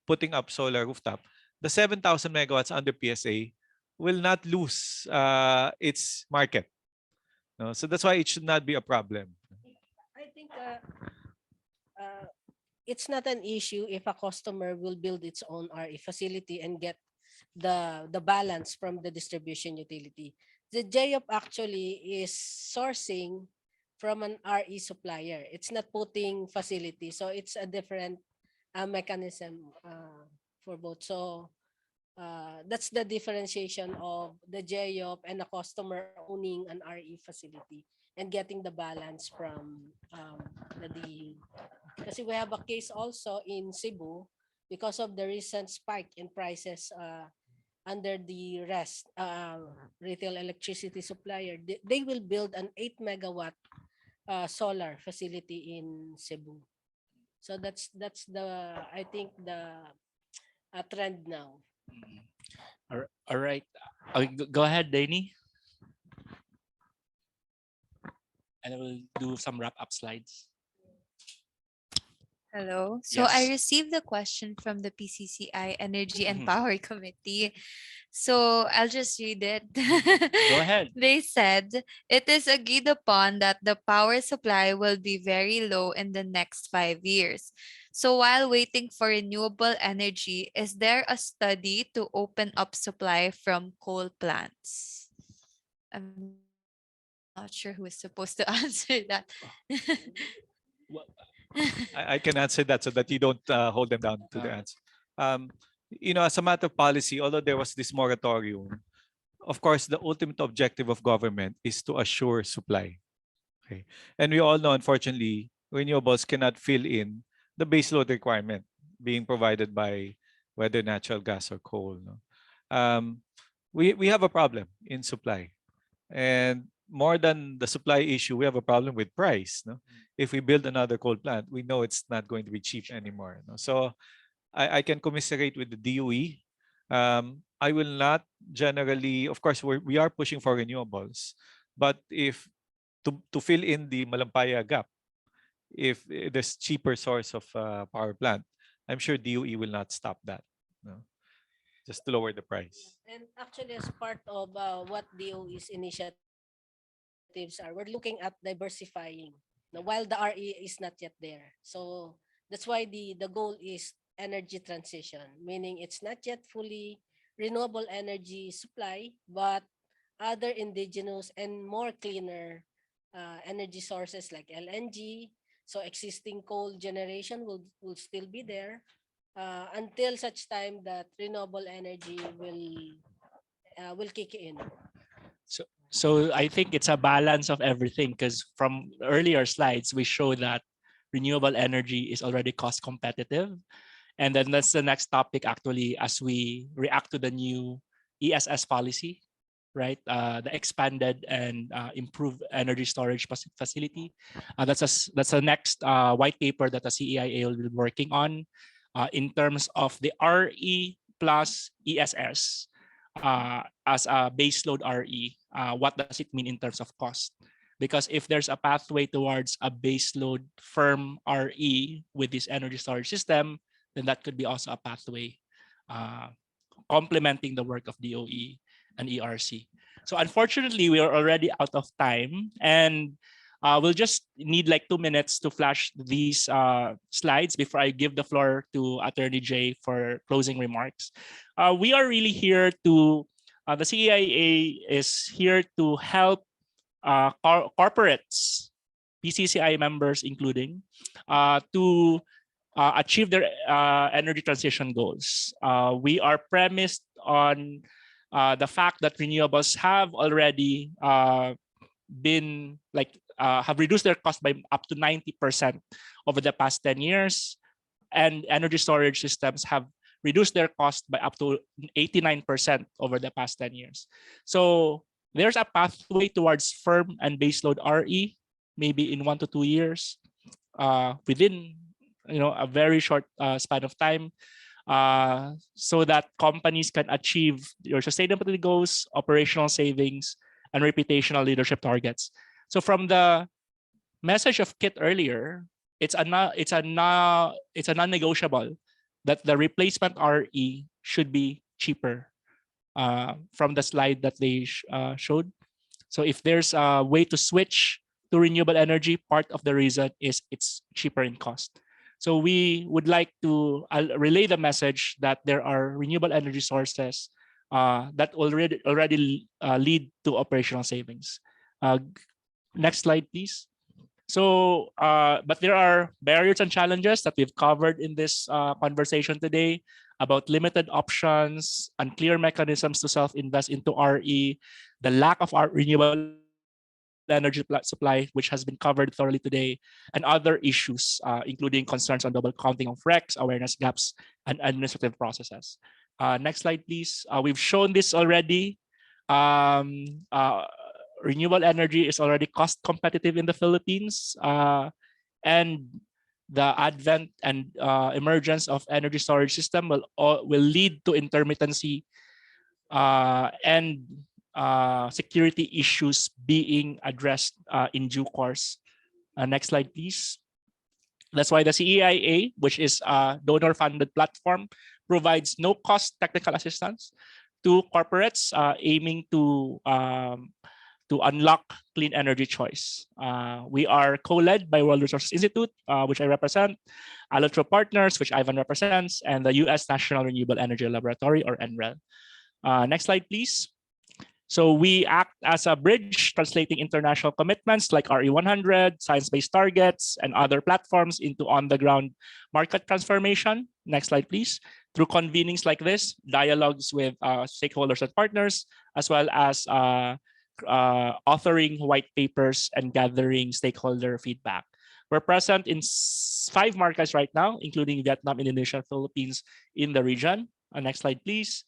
[SPEAKER 7] putting up solar rooftop, the 7,000 megawatts under PSA will not lose its market. No? So that's why it should not be a problem.
[SPEAKER 5] I think it's not an issue if a customer will build its own RE facility and get the balance from the distribution utility. The JOP actually is sourcing from an RE supplier. It's not putting facility, so it's a different mechanism for both. So that's the differentiation of the JOP and a customer owning an RE facility and getting the balance from the DU. Because we have a case also in Cebu because of the recent spike in prices under the rest retail electricity supplier, they will build an 8 megawatt solar facility in Cebu. So that's the, I think, the trend now.
[SPEAKER 1] All right. Go ahead, Danny. And I will do some wrap up slides.
[SPEAKER 9] Hello. So I
[SPEAKER 1] Yes.
[SPEAKER 9] received a question from the PCCI Energy and
[SPEAKER 1] Mhm.
[SPEAKER 9] Power Committee. So I'll just read it.
[SPEAKER 1] Go ahead.
[SPEAKER 9] They said it is agreed upon that the power supply will be very low in the next 5 years. So while waiting for renewable energy, is there a study to open up supply from coal plants? I'm not sure who is supposed to answer that.
[SPEAKER 1] Well,
[SPEAKER 7] I can answer that so that you don't hold them down to the answer. Um, as a matter of policy, although there was this moratorium, of course, the ultimate objective of government is to assure supply. Okay, and we all know, unfortunately, renewables cannot fill in the baseload requirement being provided by whether natural gas or coal. No? We have a problem in supply. And more than the supply issue, we have a problem with price. No? If we build another coal plant, we know it's not going to be cheap anymore. No? So I can commiserate with the DOE. I will not generally, of course, we are pushing for renewables, but if to fill in the Malampaya gap, if there's cheaper source of power plant, I'm sure DOE will not stop that. No? Just to lower the price.
[SPEAKER 5] And actually, as part of what DOE's initiatives are, we're looking at diversifying. Now, while the RE is not yet there, so that's why the goal is energy transition, meaning it's not yet fully renewable energy supply, but other indigenous and more cleaner energy sources like LNG. So existing coal generation will still be there until such time that renewable energy will kick in.
[SPEAKER 1] So I think it's a balance of everything, because from earlier slides we show that renewable energy is already cost competitive, and then that's the next topic actually as we react to the new ESS policy, right? The expanded and improved energy storage facility. That's the next white paper that the CEIA will be working on in terms of the RE plus ESS as a baseload RE. What does it mean in terms of cost? Because if there's a pathway towards a baseload firm RE with this energy storage system, then that could be also a pathway complementing the work of DOE and ERC. So unfortunately, we are already out of time, and we'll just need like 2 minutes to flash these slides before I give the floor to Attorney Jay for closing remarks. We are really here to, the CEIA is here to help corporates, PCCI members including, to achieve their energy transition goals. We are premised on the fact that renewables have already been have reduced their cost by up to 90% over the past 10 years, and energy storage systems have reduced their cost by up to 89% over the past 10 years. So there's a pathway towards firm and baseload RE, maybe in 1 to 2 years, within a very short span of time, so that companies can achieve their sustainability goals, operational savings, and reputational leadership targets. So from the message of Kit earlier, it's a non-negotiable that the replacement RE should be cheaper from the slide that they showed. So if there's a way to switch to renewable energy, part of the reason is it's cheaper in cost. So we would like to relay the message that there are renewable energy sources that already lead to operational savings. Next slide, please. So, but there are barriers and challenges that we've covered in this conversation today about limited options, unclear mechanisms to self-invest into RE, the lack of our renewable energy supply, which has been covered thoroughly today, and other issues, including concerns on double counting of RECs, awareness gaps, and administrative processes. Next slide, please. We've shown this already. Um, uh, Renewable energy is already cost competitive in the Philippines, and the advent and emergence of energy storage system will lead to intermittency and security issues being addressed in due course. Next slide, please. That's why the CEIA, which is a donor-funded platform, provides no-cost technical assistance to corporates aiming to unlock clean energy choice. We are co-led by World Resources Institute, which I represent, Allotro Partners, which Ivan represents, and the U.S. National Renewable Energy Laboratory, or NREL. Next slide, please. So we act as a bridge, translating international commitments like RE100, science-based targets, and other platforms into on-the-ground market transformation. Next slide, please. Through convenings like this, dialogues with stakeholders and partners, as well as authoring white papers and gathering stakeholder feedback. We're present in 5 markets right now, including Vietnam, Indonesia, Philippines in the region. Next slide, please.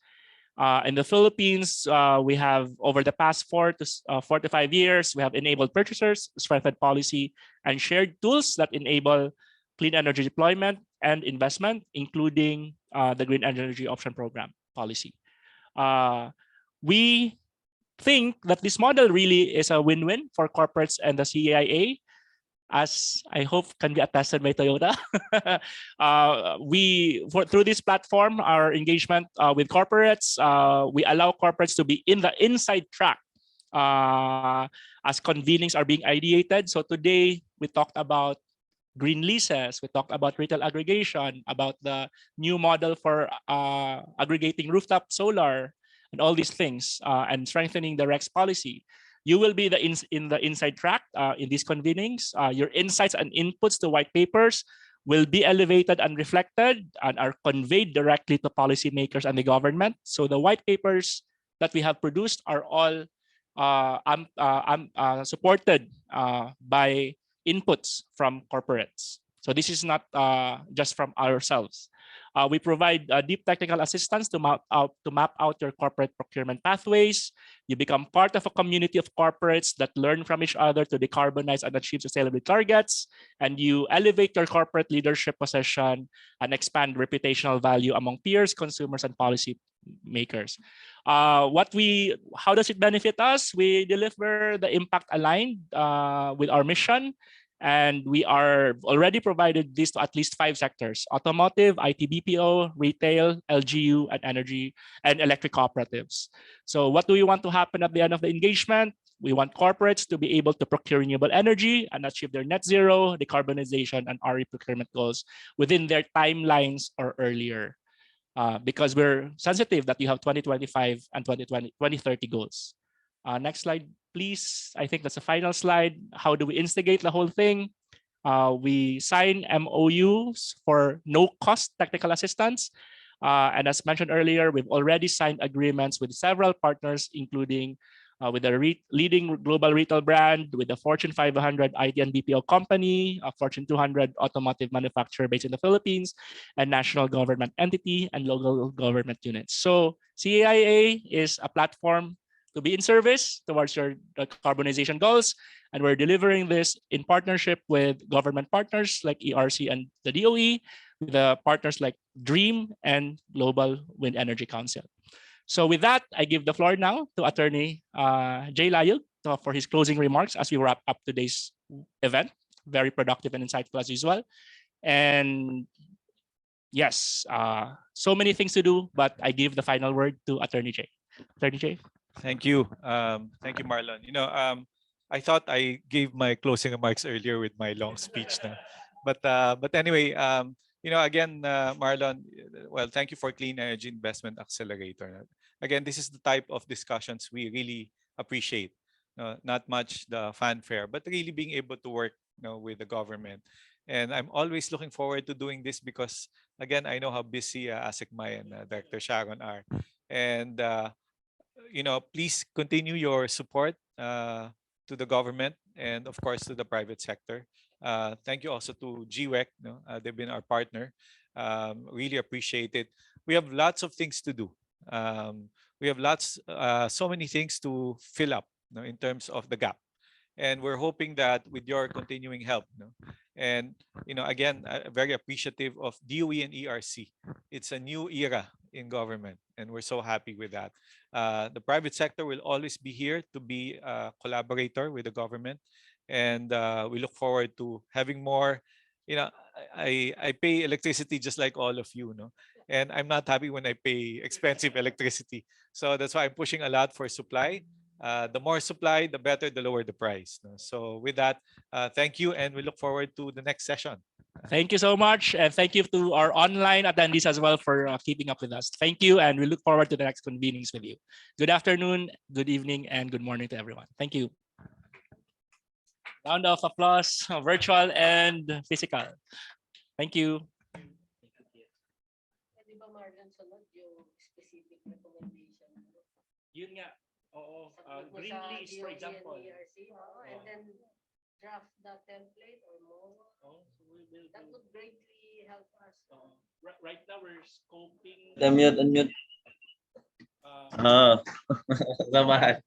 [SPEAKER 1] In the Philippines, we have over the past 4 to 5 years, we have enabled purchasers, strengthened policy, and shared tools that enable clean energy deployment and investment, including the Green Energy Option Program policy. We think that this model really is a win-win for corporates and the CEIA, as I hope can be attested by Toyota. Through this platform, our engagement with corporates, we allow corporates to be in the inside track as convenings are being ideated. So today we talked about green leases, we talked about retail aggregation, about the new model for aggregating rooftop solar, and all these things, and strengthening the REX policy. You will be in the inside track in these convenings. Your insights and inputs to white papers will be elevated and reflected and are conveyed directly to policymakers and the government. So the white papers that we have produced are all supported by inputs from corporates. So this is not just from ourselves. We provide deep technical assistance to map out your corporate procurement pathways. You become part of a community of corporates that learn from each other to decarbonize and achieve sustainability targets. And you elevate your corporate leadership position and expand reputational value among peers, consumers, and policy makers. How does it benefit us? We deliver the impact aligned with our mission. And we are already provided this to at least 5 sectors: automotive, IT BPO, retail, LGU, and energy and electric cooperatives. So what do we want to happen at the end of the engagement? We want corporates to be able to procure renewable energy and achieve their net zero, decarbonization, and RE procurement goals within their timelines or earlier. Because we're sensitive that you have 2025 and 2030 goals. Next slide, please. I think that's the final slide. How do we instigate the whole thing? We sign MOUs for no-cost technical assistance. And as mentioned earlier, we've already signed agreements with several partners, including with a leading global retail brand, with the Fortune 500 IT and BPO company, a Fortune 200 automotive manufacturer based in the Philippines, and national government entity and local government units. So CEIA is a platform to be in service towards your decarbonization goals. And we're delivering this in partnership with government partners like ERC and the DOE, with the partners like DREAM and Global Wind Energy Council. So with that, I give the floor now to Attorney Jay Layug for his closing remarks as we wrap up today's event. Very productive and insightful as usual. And yes, so many things to do, but I give the final word to Attorney Jay. Attorney Jay.
[SPEAKER 7] Thank you. Thank you, Marlon. I thought I gave my closing remarks earlier with my long speech now. But anyway, again, Marlon, well, thank you for Clean Energy Investment Accelerator. Again, this is the type of discussions we really appreciate. Not much the fanfare, but really being able to work with the government. And I'm always looking forward to doing this because, again, I know how busy ASIC Mai and Director Sharon are. And please continue your support to the government and of course to the private sector. Thank you also to GWEC. They've been our partner. Really appreciate it. we have lots of things to do. We have so many things to fill up, in terms of the gap. And we're hoping that with your continuing help, and again, very appreciative of DOE and ERC. It's a new era in government, and we're so happy with that. The private sector will always be here to be a collaborator with the government, and we look forward to having more. I pay electricity just like all of you, and I'm not happy when I pay expensive electricity. So that's why I'm pushing a lot for supply. The more supply, the better, the lower the price. So with that, thank you, and we look forward to the next session.
[SPEAKER 1] Thank you so much, and thank you to our online attendees as well for keeping up with us. Thank you, and we look forward to the next convenings with you. Good afternoon, good evening, and good morning to everyone. Thank you. Round of applause, virtual and physical. Thank you. Yun nga. Oo, green list, for example.
[SPEAKER 5] And then draft the template or more. That would greatly help us.
[SPEAKER 1] Right now, we're scoping.
[SPEAKER 10] Unmute. Sama.